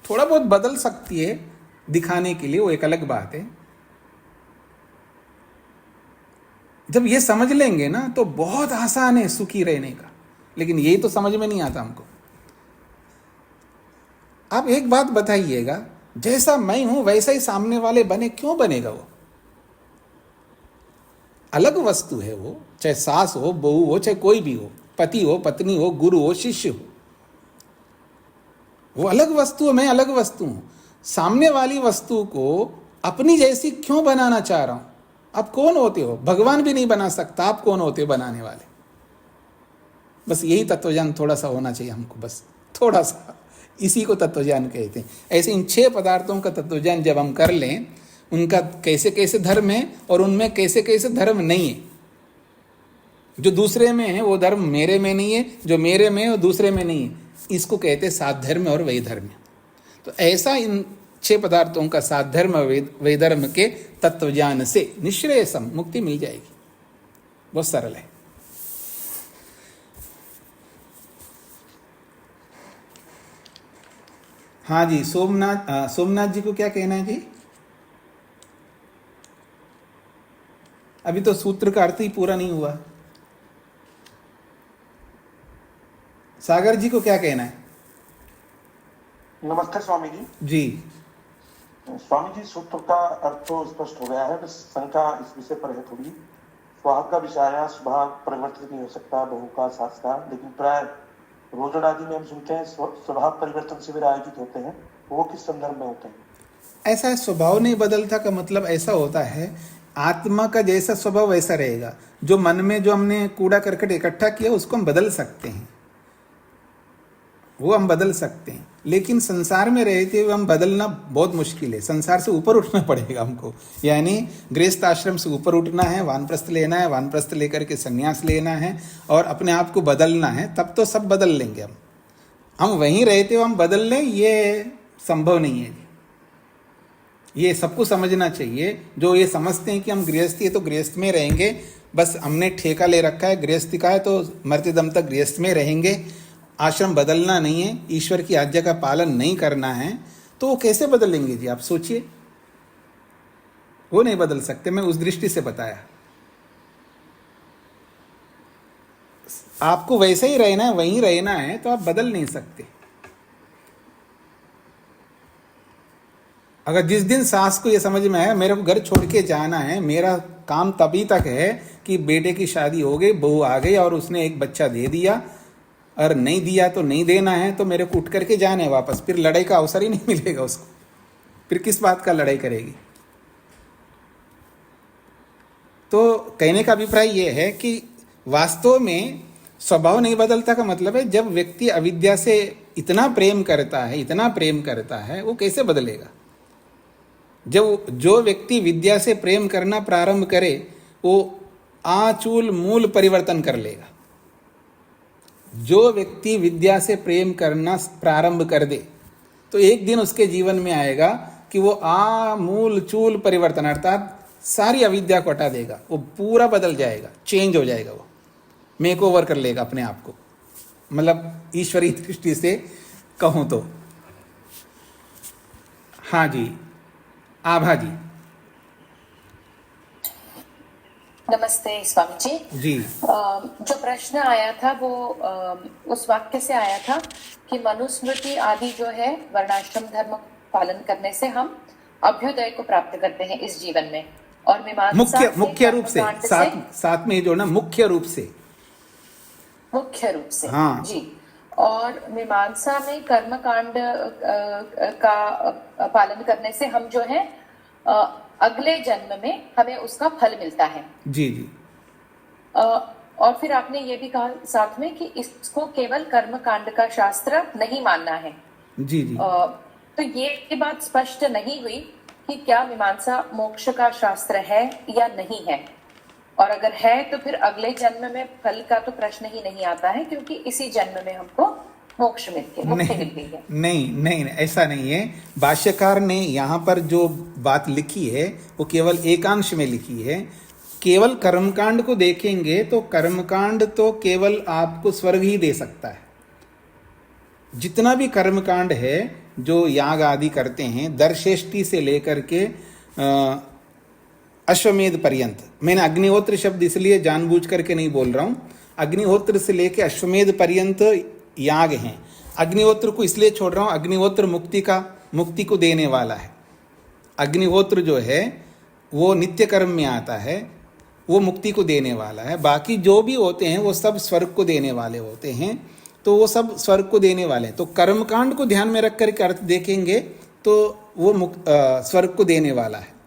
[SPEAKER 1] थोड़ा बहुत बदल सकती है दिखाने के लिए, वो एक अलग बात है। जब ये समझ लेंगे ना, तो बहुत आसान है सुखी रहने का। लेकिन यही तो समझ में नहीं आता हमको। आप एक बात बताइएगा, जैसा मैं हूं वैसा ही सामने वाले बने, क्यों बनेगा? वो अलग वस्तु है। वो चाहे सास हो, बहू हो, चाहे कोई भी हो, पति हो, पत्नी हो, गुरु हो, शिष्य हो, वो अलग वस्तु है, मैं अलग वस्तु हूं। सामने वाली वस्तु को अपनी जैसी क्यों बनाना चाह रहा हूं? आप कौन होते हो? भगवान भी नहीं बना सकता, आप कौन होते हो बनाने वाले? बस यही तत्वज्ञान थोड़ा सा होना चाहिए हमको, बस थोड़ा सा। इसी को तत्वज्ञान कहते हैं। ऐसे इन 6 पदार्थों का तत्वज्ञान जब हम कर लें, उनका कैसे कैसे धर्म है और उनमें कैसे कैसे धर्म नहीं है, जो दूसरे में है वो धर्म मेरे में नहीं है, जो मेरे में है वो दूसरे में नहीं है। इसको कहते हैं साधर्म और वैधर्म्य। तो ऐसा इन 6 पदार्थों का साधर्म और वैधर्म के तत्व ज्ञान से निश्रेयसम मुक्ति मिल जाएगी। बहुत सरल है। हाँ जी, सोमनाथ जी को क्या कहना है जी? अभी तो सूत्र का अर्थ ही पूरा नहीं हुआ। सागर जी को क्या कहना है?
[SPEAKER 4] नमस्ते स्वामी जी।
[SPEAKER 1] जी
[SPEAKER 4] स्वामी जी, सूत्र का अर्थ तो स्पष्ट हो गया है, बस शंका इस विषय पर है थोड़ी। स्वभाव का विषय है, स्वभाव परिवर्तित नहीं हो सकता, बहु का सास का, लेकिन प्राय रोजन आदि में हम सुनते हैं स्वभाव परिवर्तन शिविर आयोजित होते हैं, वो किस संदर्भ में होते हैं?
[SPEAKER 1] ऐसा है, स्वभाव नहीं बदलता का मतलब ऐसा होता है, आत्मा का जैसा स्वभाव वैसा रहेगा। जो मन में जो हमने कूड़ा करकट इकट्ठा किया उसको हम बदल सकते हैं, वो हम बदल सकते हैं, लेकिन संसार में रहते हुए हम बदलना बहुत मुश्किल है। संसार से ऊपर उठना पड़ेगा हमको, यानी गृहस्थ आश्रम से ऊपर उठना है, वानप्रस्थ लेना है, वानप्रस्थ लेकर के संन्यास लेना है और अपने आप को बदलना है, तब तो सब बदल लेंगे हम वहीं रहते हुए हम बदल लें, ये संभव नहीं है। ये सबको समझना चाहिए। जो ये समझते हैं कि हम गृहस्थी है तो गृहस्थ में रहेंगे, बस हमने ठेका ले रखा है गृहस्थी का है तो मरते दम तक गृहस्थ में रहेंगे, आश्रम बदलना नहीं है, ईश्वर की आज्ञा का पालन नहीं करना है, तो वो कैसे बदलेंगे जी? आप सोचिए, वो नहीं बदल सकते। मैं उस दृष्टि से बताया। आपको वैसे ही रहना है, वहीं रहना है, तो आप बदल नहीं सकते। अगर जिस दिन सास को ये समझ में आया मेरे को घर छोड़ के जाना है, मेरा काम तभी तक है कि बेटे की शादी हो गई, बहू आ गई और उसने एक बच्चा दे दिया, और नहीं दिया तो नहीं देना है, तो मेरे को उठ करके जाना है वापस, फिर लड़ाई का अवसर ही नहीं मिलेगा उसको, फिर किस बात का लड़ाई करेगी? तो कहने का अभिप्राय यह है कि वास्तव में स्वभाव नहीं बदलता का मतलब है, जब व्यक्ति अविद्या से इतना प्रेम करता है, वो कैसे बदलेगा? जब जो व्यक्ति विद्या से प्रेम करना प्रारंभ करे, वो आचूल मूल परिवर्तन कर लेगा। जो व्यक्ति विद्या से प्रेम करना प्रारंभ कर दे, तो एक दिन उसके जीवन में आएगा कि वो आमूल चूल परिवर्तन, अर्थात सारी अविद्या को हटा देगा, वो पूरा बदल जाएगा, चेंज हो जाएगा, वो मेक ओवर कर लेगा अपने आप को। मतलब ईश्वरीय दृष्टि से कहूं तो। हाँ जी, आभा जी।
[SPEAKER 5] नमस्ते स्वामी जी।
[SPEAKER 1] जी
[SPEAKER 5] जो प्रश्न आया था वो उस वाक्य से आया था कि मनुस्मृति आदि जो है वर्णाश्रम धर्म पालन करने से हम अभ्युदय को प्राप्त करते हैं इस जीवन में, और मीमांसा
[SPEAKER 1] मुख्य रूप से साथ में जोड़ना, मुख्य रूप से हाँ
[SPEAKER 5] जी। और मीमांसा में कर्म कांड का पालन करने से हम जो है अगले जन्म में हमें उसका फल मिलता है।
[SPEAKER 1] जी जी।
[SPEAKER 5] और फिर आपने ये भी कहा साथ में कि इसको केवल कर्म कांड का शास्त्र नहीं मानना है।
[SPEAKER 1] जी जी।
[SPEAKER 5] तो ये बात स्पष्ट नहीं हुई कि क्या मीमांसा मोक्ष का शास्त्र है या नहीं है, और अगर है तो फिर अगले जन्म में फल का तो प्रश्न ही नहीं आता है, क्योंकि इसी जन्म में हमको मोक्ष मुक्ति मिल गई है।
[SPEAKER 1] नहीं, ऐसा नहीं है। भाष्यकार ने यहाँ पर जो बात लिखी है वो केवल एकांश में लिखी है। केवल कर्मकांड को देखेंगे तो कर्मकांड तो केवल आपको स्वर्ग ही दे सकता है। जितना भी कर्मकांड है जो याग आदि करते हैं, दर्शेष्टि से लेकर के अश्वमेध पर्यंत, मैंने अग्निहोत्र शब्द इसलिए जानबूझ करके नहीं बोल रहा हूँ, अग्निहोत्र से लेकर अश्वमेध पर्यंत याग हैं। अग्निहोत्र को इसलिए छोड़ रहा हूँ, अग्निहोत्र मुक्ति को देने वाला है। अग्निहोत्र जो है वो नित्य कर्म में आता है, वो मुक्ति को देने वाला है। बाकी जो भी होते हैं वो सब स्वर्ग को देने वाले होते हैं, तो वो सब स्वर्ग को देने वाले हैं। तो कर्मकांड को ध्यान में रख करके अर्थ देखेंगे तो वो स्वर्ग को देने वाला है।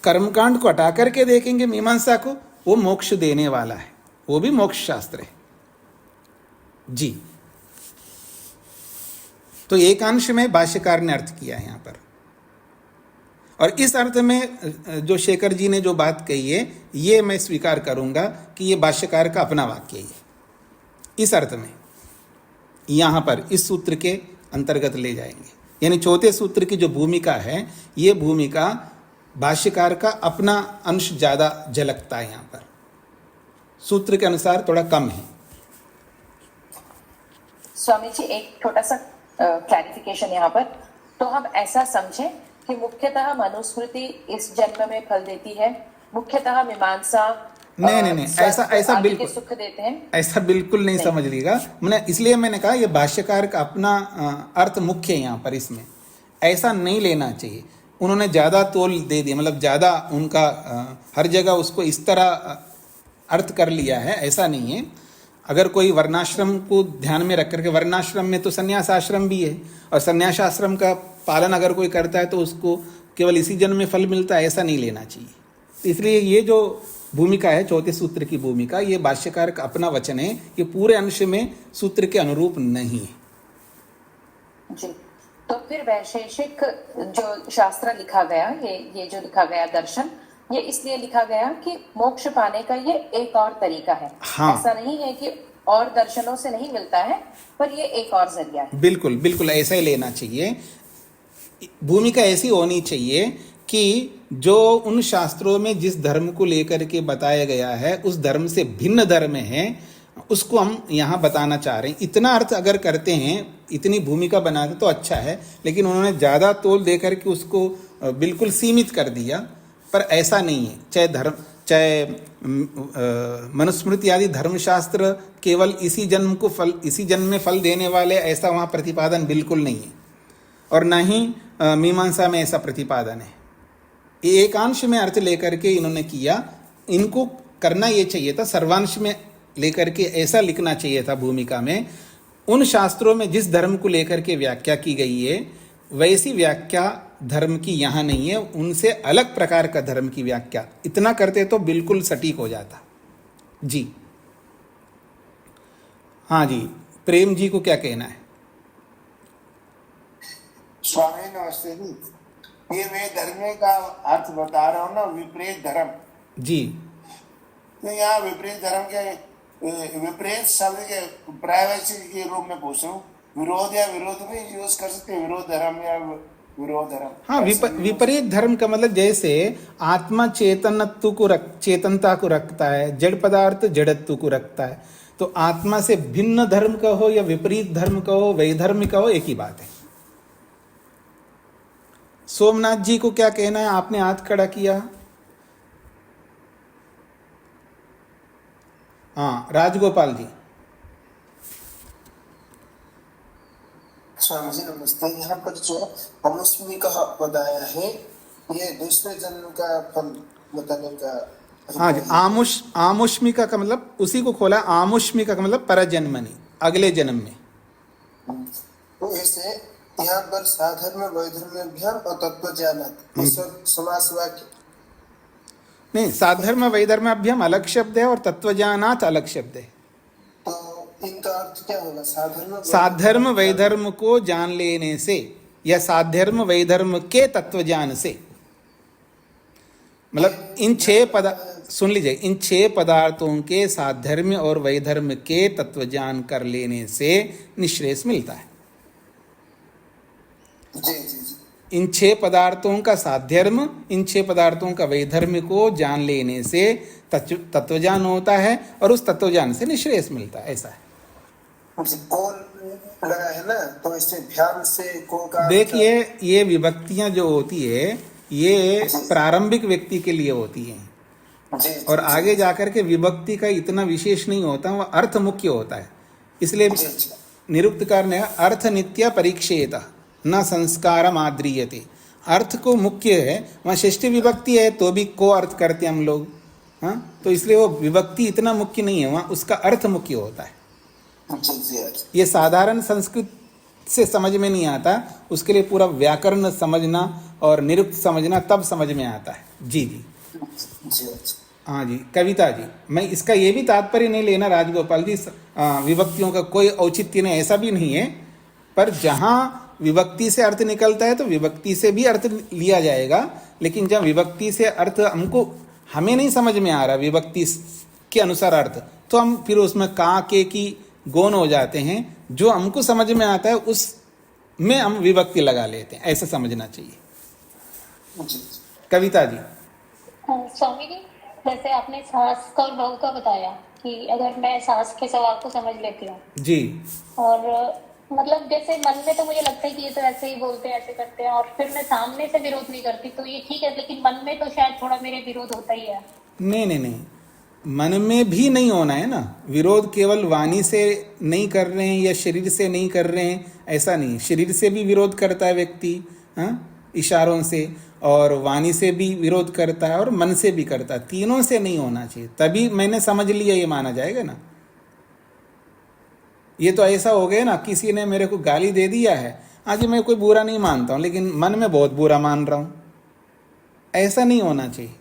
[SPEAKER 1] कर्मकांड को हटा करके देखेंगे मीमांसा को, वो मोक्ष देने वाला है, वो भी मोक्ष शास्त्र है जी। तो एकांश में भाष्यकार ने अर्थ किया है यहाँ पर। और इस अर्थ में जो शेखर जी ने जो बात कही है, ये मैं स्वीकार करूंगा कि ये भाष्यकार का अपना वाक्य है। इस अर्थ में यहाँ पर इस सूत्र के अंतर्गत ले जाएंगे, यानी चौथे सूत्र की जो भूमिका है, ये भूमिका भाष्यकार का अपना अंश ज़्यादा झलकता है, यहाँ पर सूत्र के अनुसार थोड़ा कम है।
[SPEAKER 5] स्वामी जी, एक छोटा सा क्लैरिफिकेशन यहाँ पर, तो हम ऐसा समझें कि मुख्यतः मनुस्मृति इस जन्म में फल देती है, मुख्यतः मीमांसा
[SPEAKER 1] नहीं, ऐसा
[SPEAKER 5] आगे के
[SPEAKER 1] बिल्कुल
[SPEAKER 5] सुख देते हैं।
[SPEAKER 1] ऐसा बिल्कुल नहीं समझ लीजिएगा। मैंने कहा ये भाष्यकार का अपना अर्थ मुख्य है यहाँ पर, इसमें ऐसा नहीं लेना चाहिए। उन्होंने ज़्यादा तोल दे दिया, मतलब ज़्यादा उनका हर जगह उसको इस तरह अर्थ कर लिया है, ऐसा नहीं है। अगर कोई वर्णाश्रम को ध्यान में रख करके, वर्णाश्रम में तो संन्यास आश्रम भी है, और संन्यास आश्रम का पालन अगर कोई करता है तो उसको केवल इसी जन्म में फल मिलता है, ऐसा नहीं लेना चाहिए। तो इसलिए ये जो भूमिका है चौथे सूत्र की भूमिका, ये भाष्यकार का अपना वचन है, ये पूरे अंश में सूत्र के अनुरूप नहीं है
[SPEAKER 5] जी। तो फिर वैशेषिक जो शास्त्र लिखा गया, ये जो लिखा गया दर्शन, ये इसलिए लिखा गया कि मोक्ष पाने का ये एक और तरीका है।
[SPEAKER 1] हाँ।
[SPEAKER 5] ऐसा नहीं है कि और दर्शनों से नहीं मिलता है, पर ये एक और जरिया है।
[SPEAKER 1] बिल्कुल बिल्कुल ऐसा ही लेना चाहिए। भूमिका ऐसी होनी चाहिए कि जो उन शास्त्रों में जिस धर्म को लेकर के बताया गया है, उस धर्म से भिन्न धर्म है, उसको हम यहाँ बताना चाह रहे हैं। इतना अर्थ अगर करते हैं, इतनी भूमिका बनाते तो अच्छा है, लेकिन उन्होंने ज़्यादा तोल दे करके उसको बिल्कुल सीमित कर दिया। पर ऐसा नहीं है। चाहे मनुस्मृति आदि धर्मशास्त्र केवल इसी जन्म में फल देने वाले, ऐसा वहाँ प्रतिपादन बिल्कुल नहीं है, और न ही मीमांसा में ऐसा प्रतिपादन है। एकांश में अर्थ लेकर के इन्होंने किया, इनको करना ये चाहिए था, सर्वांश में लेकर के ऐसा लिखना चाहिए था भूमिका में। उन शास्त्रों में जिस धर्म को लेकर के व्याख्या की गई है, वैसी व्याख्या धर्म की यहाँ नहीं है, उनसे अलग प्रकार का धर्म की व्याख्या। इतना करते तो बिल्कुल सटीक हो जाता जी। हाँ जी, प्रेम जी को क्या कहना है?
[SPEAKER 6] स्वामी नमस्ते जी। ये मैं धर्म का अर्थ बता रहा हूँ ना, विपरीत धर्म
[SPEAKER 1] जी।
[SPEAKER 6] तो यहाँ विपरीत धर्म के विपरीत शब्द के प्रायवाचिक के रूप में पूछ रहा हूँ, विरोध या विरोध भी यूज कर सकते हैं, विरोध धर्म या विरोध धर्म।
[SPEAKER 1] हाँ, विपरीत धर्म का मतलब जैसे आत्मा चेतनता को रखता है, जड़ पदार्थ जड़त्व को रखता है, तो आत्मा से भिन्न धर्म का हो या विपरीत धर्म का हो, वैधर्म का हो, एक ही बात है। सोमनाथ जी को क्या कहना है? आपने हाथ खड़ा किया। हाँ, राजगोपाल जी।
[SPEAKER 6] स्वामी जी नमस्ते। यहाँ पर जो मनुस्मृति का बताया है, ये दूसरे जन्म का फल बताने का।
[SPEAKER 1] हाँ जी, आमुष्मिका का मतलब उसी को खोला। आमुष्मिका का मतलब परजन्मनि, अगले जन्म में।
[SPEAKER 6] तो ऐसे यहाँ पर साधर्म वैधर्म्यभ्याम और तत्व ज्ञानात् समास वाक्य
[SPEAKER 1] नहीं, साधर्म वैधर्म्यभ्याम अलग शब्द है और तत्वज्ञानात् अलग शब्द है।
[SPEAKER 6] तो इनका अर्थ क्या होगा?
[SPEAKER 1] साधर्म वैधर्म को जान लेने से, या साधर्म वैधर्म के तत्व ज्ञान से, मतलब इन सुन लीजिए, इन 6 पदार्थों के साधर्म और वैधर्म के तत्व ज्ञान कर लेने से निश्रेष मिलता है।
[SPEAKER 6] जी जी जी।
[SPEAKER 1] इन 6 पदार्थों का साधर्म, इन 6 पदार्थों का वैधर्म को जान लेने से तत्वज्ञान होता है, और उस तत्वज्ञान से निश्रेष मिलता है। ऐसा है।
[SPEAKER 6] कौन लगा है ना, तो इससे ध्यान से को का
[SPEAKER 1] देखिए, ये विभक्तियां जो होती है, ये प्रारंभिक व्यक्ति के लिए होती हैं, और आगे जाकर के विभक्ति का इतना विशेष नहीं होता, वह अर्थ मुख्य होता है। इसलिए निरुक्तकार ने अर्थ नित्य परीक्षेत न संस्कार आद्रियते, अर्थ को मुख्य है। वहाँ षष्ठी विभक्ति है तो भी को अर्थ करते हम लोग, हाँ, तो इसलिए वो विभक्ति इतना मुख्य नहीं है, वहाँ उसका अर्थ मुख्य होता है। ये साधारण संस्कृत से समझ में नहीं आता, उसके लिए पूरा व्याकरण समझना और निरुक्त समझना, तब समझ में आता है। जी जी। हाँ जी, कविता जी, मैं इसका ये भी तात्पर्य नहीं लेना राजगोपाल जी, विभक्तियों का कोई औचित्य नहीं, ऐसा भी नहीं है, पर जहाँ विभक्ति से अर्थ निकलता है तो विभक्ति से भी अर्थ लिया जाएगा, लेकिन जब विभक्ति से अर्थ हमें नहीं समझ में आ रहा विभक्ति के अनुसार अर्थ, तो हम फिर उसमें का के की गौण हो जाते हैं। जो हमको समझ में आता है उसमें हम विभक्ति लगा लेते हैं, ऐसा समझना चाहिए। कविता जी।
[SPEAKER 7] स्वामी जी, जैसे आपने सास का और बहू का बताया कि अगर मैं सास के सवाल को समझ लेती हूँ
[SPEAKER 1] जी,
[SPEAKER 7] और मतलब जैसे मन में तो मुझे लगता है कि ये तो ऐसे ही बोलते हैं, ऐसे करते हैं, और फिर मैं सामने से विरोध नहीं करती तो ये ठीक है, लेकिन मन में तो शायद थोड़ा मेरे विरोध होता ही है।
[SPEAKER 1] नहीं नहीं नहीं, मन में भी नहीं होना है ना विरोध। केवल वाणी से नहीं कर रहे हैं या शरीर से नहीं कर रहे हैं, ऐसा नहीं। शरीर से भी विरोध करता है व्यक्ति, इशारों से, और वाणी से भी विरोध करता है और मन से भी करता है। तीनों से नहीं होना चाहिए, तभी मैंने समझ लिया ये माना जाएगा ना। ये तो ऐसा हो गया ना, किसी ने मेरे को गाली दे दिया है, आज मैं कोई बुरा नहीं मानता हूं लेकिन मन में बहुत बुरा मान रहा हूं, ऐसा नहीं होना चाहिए।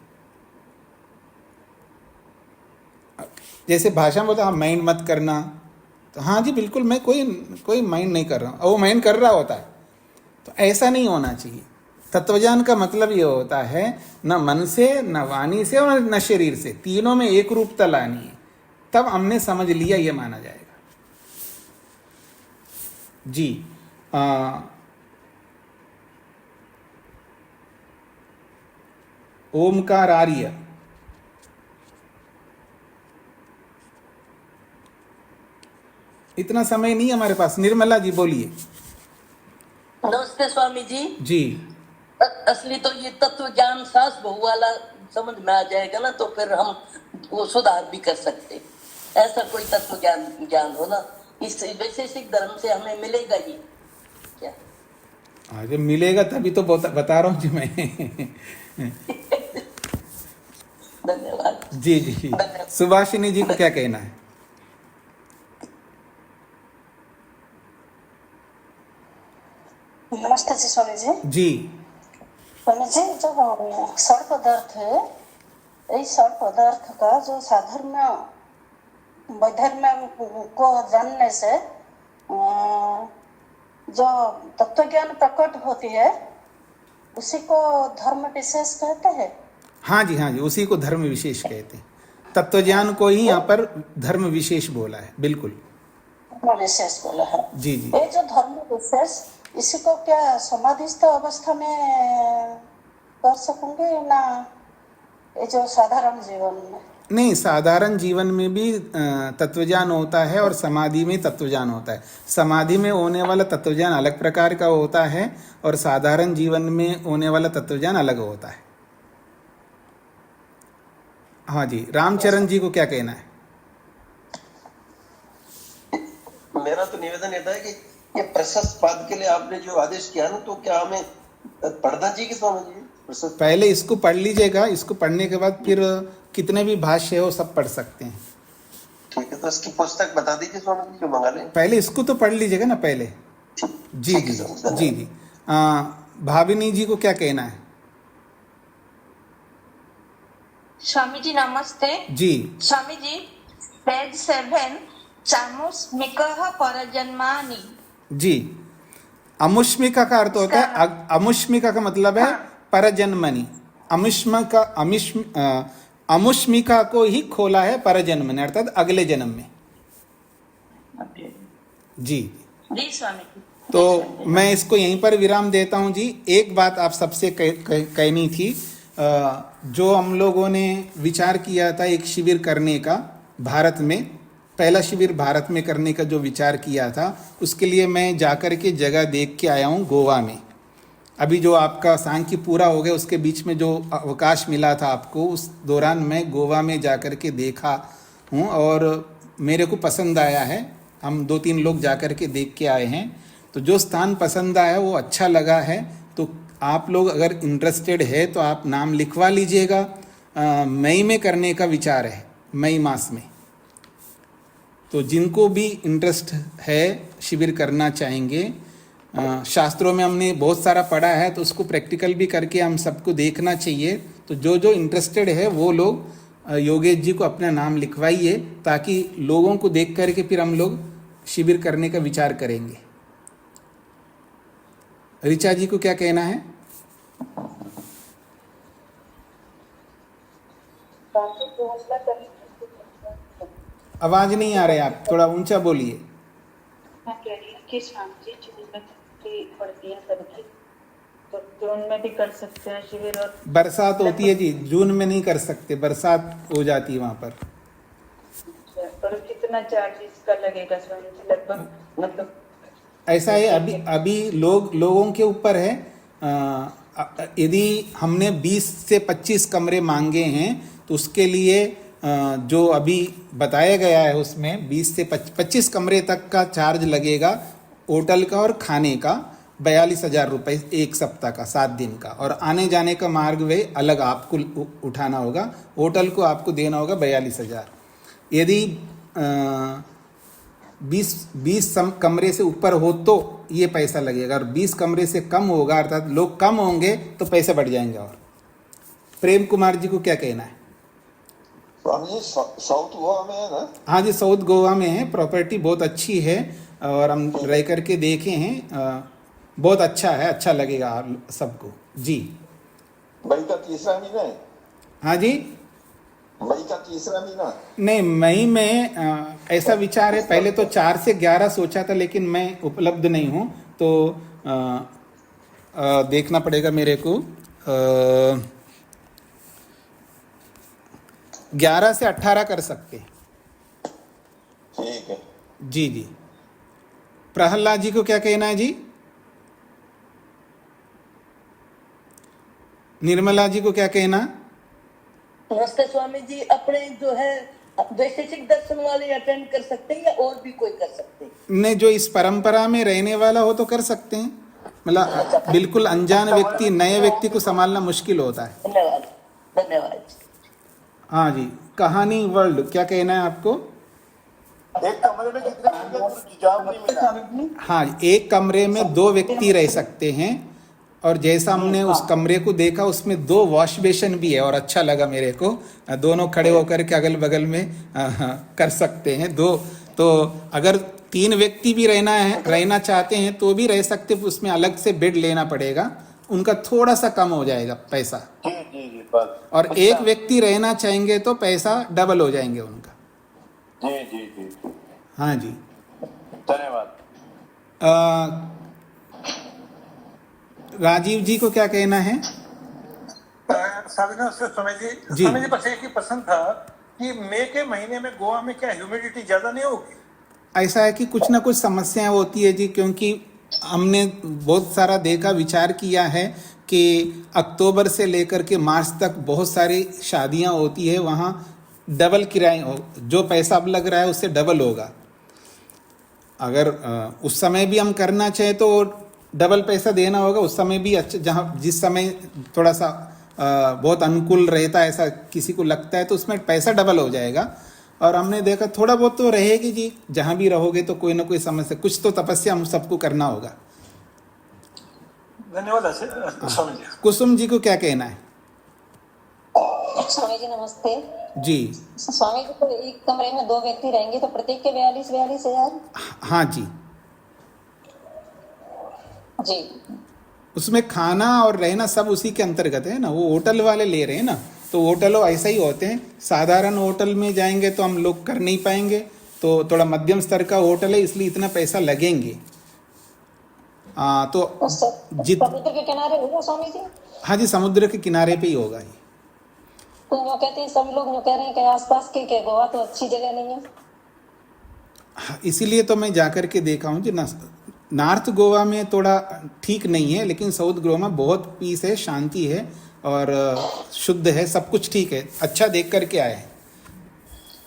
[SPEAKER 1] जैसे भाषा में बोलता हाँ माइंड मत करना, तो हाँ जी बिल्कुल मैं कोई माइंड नहीं कर रहा हूँ, और वो माइंड कर रहा होता है, तो ऐसा नहीं होना चाहिए। तत्वज्ञान का मतलब ये होता है न मन से, न वाणी से और न शरीर से, तीनों में एक रूपता लानी है, तब हमने समझ लिया ये माना जाएगा। जी ओमकार आर्य। इतना समय नहीं हमारे पास। निर्मला जी बोलिए।
[SPEAKER 8] नमस्ते स्वामी जी।
[SPEAKER 1] जी
[SPEAKER 8] असली तो ये तत्व ज्ञान सास बहू वाला समझ में आ जाएगा ना, तो फिर हम वो सुधार भी कर सकते। ऐसा कोई तत्व ज्ञान हो ना, इस वैशेषिक धर्म से हमें मिलेगा ही क्या?
[SPEAKER 1] जब मिलेगा तभी तो बता रहा हूँ जी मैं।
[SPEAKER 8] धन्यवाद।
[SPEAKER 1] जी जी, सुभाषिनी जी को क्या कहना है?
[SPEAKER 9] नमस्ते जी स्वामी जी।
[SPEAKER 1] जी
[SPEAKER 9] स्वामी जी, जो सड़ पदार्थ है, इस सड़ पदार्थ का जो साधर्म्य वैधर्म्य को जानने से जो तत्व ज्ञान प्रकट होती है उसी को धर्म विशेष कहते हैं।
[SPEAKER 1] हाँ जी, हाँ जी, उसी को धर्म विशेष कहते हैं। तत्वज्ञान को ही यहाँ पर धर्म विशेष बोला है। बिल्कुल
[SPEAKER 9] धर्म विशेष बोला है।
[SPEAKER 1] जी जी,
[SPEAKER 9] ये जो धर्म विशेष, इसी को क्या समाधिस्थ अवस्था में कर सकूंगे ना, ये जो साधारण जीवन में?
[SPEAKER 1] नहीं, साधारण जीवन में भी तत्वज्ञान होता है और समाधि में तत्वज्ञान होता है। समाधि में होने वाला तत्वज्ञान अलग प्रकार का होता है और साधारण जीवन में होने वाला तत्वज्ञान अलग होता है। हाँ जी, रामचरण जी को क्या कहना है?
[SPEAKER 10] मेरा तो निवेदन रहता है कि ये प्रशस्त पद के लिए आपने जो आदेश किया ना, तो क्या हमें पढ़ना चाहिए कि स्वामी जी?
[SPEAKER 1] पहले इसको पढ़ लीजिएगा, इसको पढ़ने के बाद फिर कितने भी भाष्य है वो सब पढ़ सकते हैं।
[SPEAKER 10] ठीक है, तो इसकी पुस्तक बता दीजिए स्वामी जी, जो मंगा लें।
[SPEAKER 1] पहले इसको तो पढ़ लीजिएगा ना पहले। जी जी जी जी। भाविनी जी को क्या कहना है?
[SPEAKER 11] स्वामी जी नमस्ते।
[SPEAKER 1] जी
[SPEAKER 11] स्वामी जी, पेज 7 चामुष्मिकः परजन्मानि।
[SPEAKER 1] जी, अमुष्मिका का अर्थ होता है, अमुष्मिका का मतलब है परजन्मनि। अमुष्मिका को ही खोला है परजन्मनि, अर्थात अगले जन्म में। जी
[SPEAKER 11] जी स्वामी जी।
[SPEAKER 1] तो मैं इसको यहीं पर विराम देता हूं जी। एक बात आप सबसे कहनी थी, जो हम लोगों ने विचार किया था एक शिविर करने का भारत में, पहला शिविर भारत में करने का जो विचार किया था, उसके लिए मैं जाकर के जगह देख के आया हूँ गोवा में। अभी जो आपका सांख्य पूरा हो गया, उसके बीच में जो अवकाश मिला था आपको, उस दौरान मैं गोवा में जाकर के देखा हूँ और मेरे को पसंद आया है। हम 2-3 लोग जाकर के देख के आए हैं, तो जो स्थान पसंद आया वो अच्छा लगा है। तो आप लोग अगर इंटरेस्टेड है तो आप नाम लिखवा लीजिएगा। मई में करने का विचार है, मई मास में। तो जिनको भी इंटरेस्ट है, शिविर करना चाहेंगे, शास्त्रों में हमने बहुत सारा पढ़ा है तो उसको प्रैक्टिकल भी करके हम सबको देखना चाहिए। तो जो इंटरेस्टेड है वो लोग योगेश जी को अपना नाम लिखवाइए, ताकि लोगों को देख करके फिर हम लोग शिविर करने का विचार करेंगे। ऋचा जी को क्या कहना है? आवाज नहीं आ रही, आप थोड़ा ऊंचा बोलिए।
[SPEAKER 11] मैं कह रही हूँ कि स्वामी जी जून में छुट्टी पड़ती है सबकी, तो जून में भी कर सकते हैं शिविर। और
[SPEAKER 1] बरसात होती है जी, जून में नहीं कर सकते, बरसात हो जाती है वहां पर।
[SPEAKER 11] पर कितना चार्ज इसका लगेगा स्वामी जी लगभग? मतलब
[SPEAKER 1] ऐसा है, अभी लोगों के ऊपर है। यदि हमने 20 से 25 कमरे मांगे हैं तो उसके लिए जो अभी बताया गया है उसमें 20 से 25 कमरे तक का चार्ज लगेगा, होटल का और खाने का 42,000 रुपये एक सप्ताह का, 7 दिन का, और आने जाने का मार्ग वे अलग आपको उठाना होगा। होटल को आपको देना होगा 42,000। यदि 20 कमरे से ऊपर हो तो ये पैसा लगेगा, और 20 कमरे से कम होगा अर्थात लोग कम होंगे तो पैसे बढ़ जाएंगे। और प्रेम कुमार जी को क्या कहना है?
[SPEAKER 4] स्वामी साउथ गोवा में है ना?
[SPEAKER 1] हाँ जी, साउथ गोवा में है, प्रॉपर्टी बहुत अच्छी है और हम रह करके देखे हैं, बहुत अच्छा है, अच्छा लगेगा सबको जी।
[SPEAKER 4] मई का तीसरा महीना है?
[SPEAKER 1] हाँ जी,
[SPEAKER 4] मई का तीसरा महीना?
[SPEAKER 1] नहीं, मई में ऐसा विचार है। पहले तो 4 से 11 सोचा था, लेकिन मैं उपलब्ध नहीं हूँ, तो देखना पड़ेगा मेरे को। 11 से 18 कर सकते हैं।
[SPEAKER 4] ठीक है
[SPEAKER 1] जी जी। प्रहलाद जी को क्या कहना है जी? निर्मला जी को क्या कहना?
[SPEAKER 8] नमस्ते स्वामी जी, अपने जो है वैशेषिक दर्शन वाले अटेंड कर सकते हैं या और भी कोई कर सकते हैं?
[SPEAKER 1] नहीं, जो इस परंपरा में रहने वाला हो तो कर सकते हैं। मतलब बिल्कुल अनजान व्यक्ति, नए व्यक्ति को संभालना मुश्किल होता है।
[SPEAKER 8] धन्यवाद धन्यवाद।
[SPEAKER 1] हाँ जी, कहानी वर्ल्ड क्या कहना है आपको?
[SPEAKER 6] एक कमरे में कितने जवाब नहीं मिला।
[SPEAKER 1] हाँ, एक कमरे में 2 व्यक्ति रह सकते हैं, और जैसा हमने उस कमरे को देखा उसमें 2 वॉश बेसिन भी है, और अच्छा लगा मेरे को। दोनों खड़े होकर के अगल बगल में कर सकते हैं। तो अगर 3 व्यक्ति भी रहना चाहते हैं तो भी रह सकते, उसमें अलग से बेड लेना पड़ेगा, उनका थोड़ा सा कम हो जाएगा पैसा।
[SPEAKER 6] जी जी जी, बस।
[SPEAKER 1] और एक व्यक्ति रहना चाहेंगे तो पैसा डबल हो जाएंगे उनका।
[SPEAKER 6] जी जी जी,
[SPEAKER 1] हाँ जी,
[SPEAKER 6] धन्यवाद।
[SPEAKER 1] राजीव जी को क्या कहना है?
[SPEAKER 6] स्वामी
[SPEAKER 1] जी।
[SPEAKER 6] जी बस एक ही प्रश्न था कि मई के महीने में गोवा में क्या ह्यूमिडिटी ज्यादा नहीं होगी?
[SPEAKER 1] ऐसा है कि कुछ ना कुछ समस्याएं होती है जी, क्योंकि हमने बहुत सारा देखा, विचार किया है कि अक्टूबर से लेकर के मार्च तक बहुत सारी शादियां होती है, वहाँ डबल किराए जो पैसा अब लग रहा है उससे डबल होगा। अगर उस समय भी हम करना चाहें तो डबल पैसा देना होगा। उस समय भी अच्छा, जहाँ जिस समय थोड़ा सा बहुत अनुकूल रहता है, ऐसा किसी को लगता है, तो उसमें पैसा डबल हो जाएगा। और हमने देखा थोड़ा बहुत तो रहेगी जी, जहाँ भी रहोगे तो कोई ना कोई समस्या, कुछ तो तपस्या हम सबको करना होगा।
[SPEAKER 6] धन्यवाद स्वामी जी।
[SPEAKER 1] कुसुम जी को क्या कहना है?
[SPEAKER 9] स्वामी जी नमस्ते
[SPEAKER 1] जी।
[SPEAKER 9] स्वामी जी, तो एक कमरे में 2 व्यक्ति रहेंगे तो प्रत्येक के 42,000?
[SPEAKER 1] हाँ जी
[SPEAKER 9] जी।
[SPEAKER 1] उसमें खाना और रहना सब उसी के अंतर्गत है ना, वो होटल वाले ले रहे हैं ना, तो होटलों ऐसा ही होते हैं। साधारण होटल में जाएंगे तो हम लोग कर नहीं पाएंगे, तो थोड़ा मध्यम स्तर का होटल है, इसलिए इतना पैसा लगेंगे। तो
[SPEAKER 9] समुद्र के किनारे होगा स्वामी जी?
[SPEAKER 1] हाँ जी, समुद्र के किनारे पे ही होगा ये।
[SPEAKER 9] तो वो कहते हैं, सब लोग जो कह रहे हैं कि आसपास के गोवा तो अच्छी जगह नहीं है।
[SPEAKER 1] हाँ, इसीलिए तो मैं जाकर के देखा हूँ जी। नॉर्थ गोवा में थोड़ा ठीक नहीं है, लेकिन साउथ गोवा में बहुत पीस है, शांति है और शुद्ध है, सब कुछ ठीक है। अच्छा देख करके आए हैं।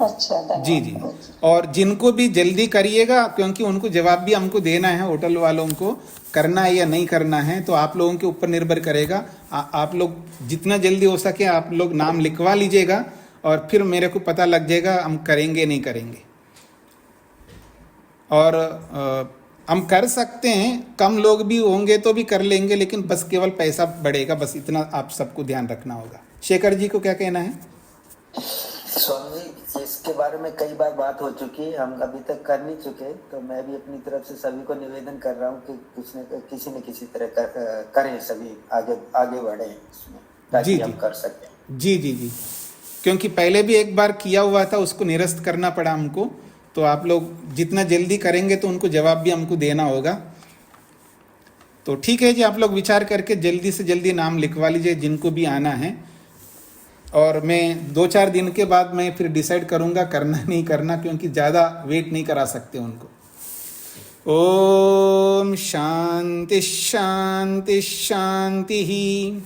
[SPEAKER 9] अच्छा,
[SPEAKER 1] जी जी। और जिनको भी जल्दी करिएगा, क्योंकि उनको जवाब भी हमको देना है, होटल वालों को करना है या नहीं करना है, तो आप लोगों के ऊपर निर्भर करेगा। आप लोग जितना जल्दी हो सके आप लोग नाम लिखवा लीजिएगा, और फिर मेरे को पता लग जाएगा हम करेंगे नहीं करेंगे। और हम कर सकते हैं, कम लोग भी होंगे तो भी कर लेंगे, लेकिन बस केवल पैसा बढ़ेगा, बस इतना आप सबको ध्यान रखना होगा। शेखर जी को क्या कहना है?
[SPEAKER 3] स्वामी जी, इसके बारे में कई बार बात हो चुकी है, हम अभी तक कर नहीं चुके, तो मैं भी अपनी तरफ से सभी को निवेदन कर रहा हूँ कि किसी न किसी तरह करें, सभी आगे बढ़े इसमें, ताकि हम कर सकें।
[SPEAKER 1] जी जी जी, क्योंकि पहले भी एक बार किया हुआ था, उसको निरस्त करना पड़ा हमको, तो आप लोग जितना जल्दी करेंगे तो उनको जवाब भी हमको देना होगा। तो ठीक है जी, आप लोग विचार करके जल्दी से जल्दी नाम लिखवा लीजिए जिनको भी आना है, और मैं 2-4 दिन के बाद मैं फिर डिसाइड करूंगा करना नहीं करना, क्योंकि ज़्यादा वेट नहीं करा सकते उनको। ओम शांति शांति शांति ही।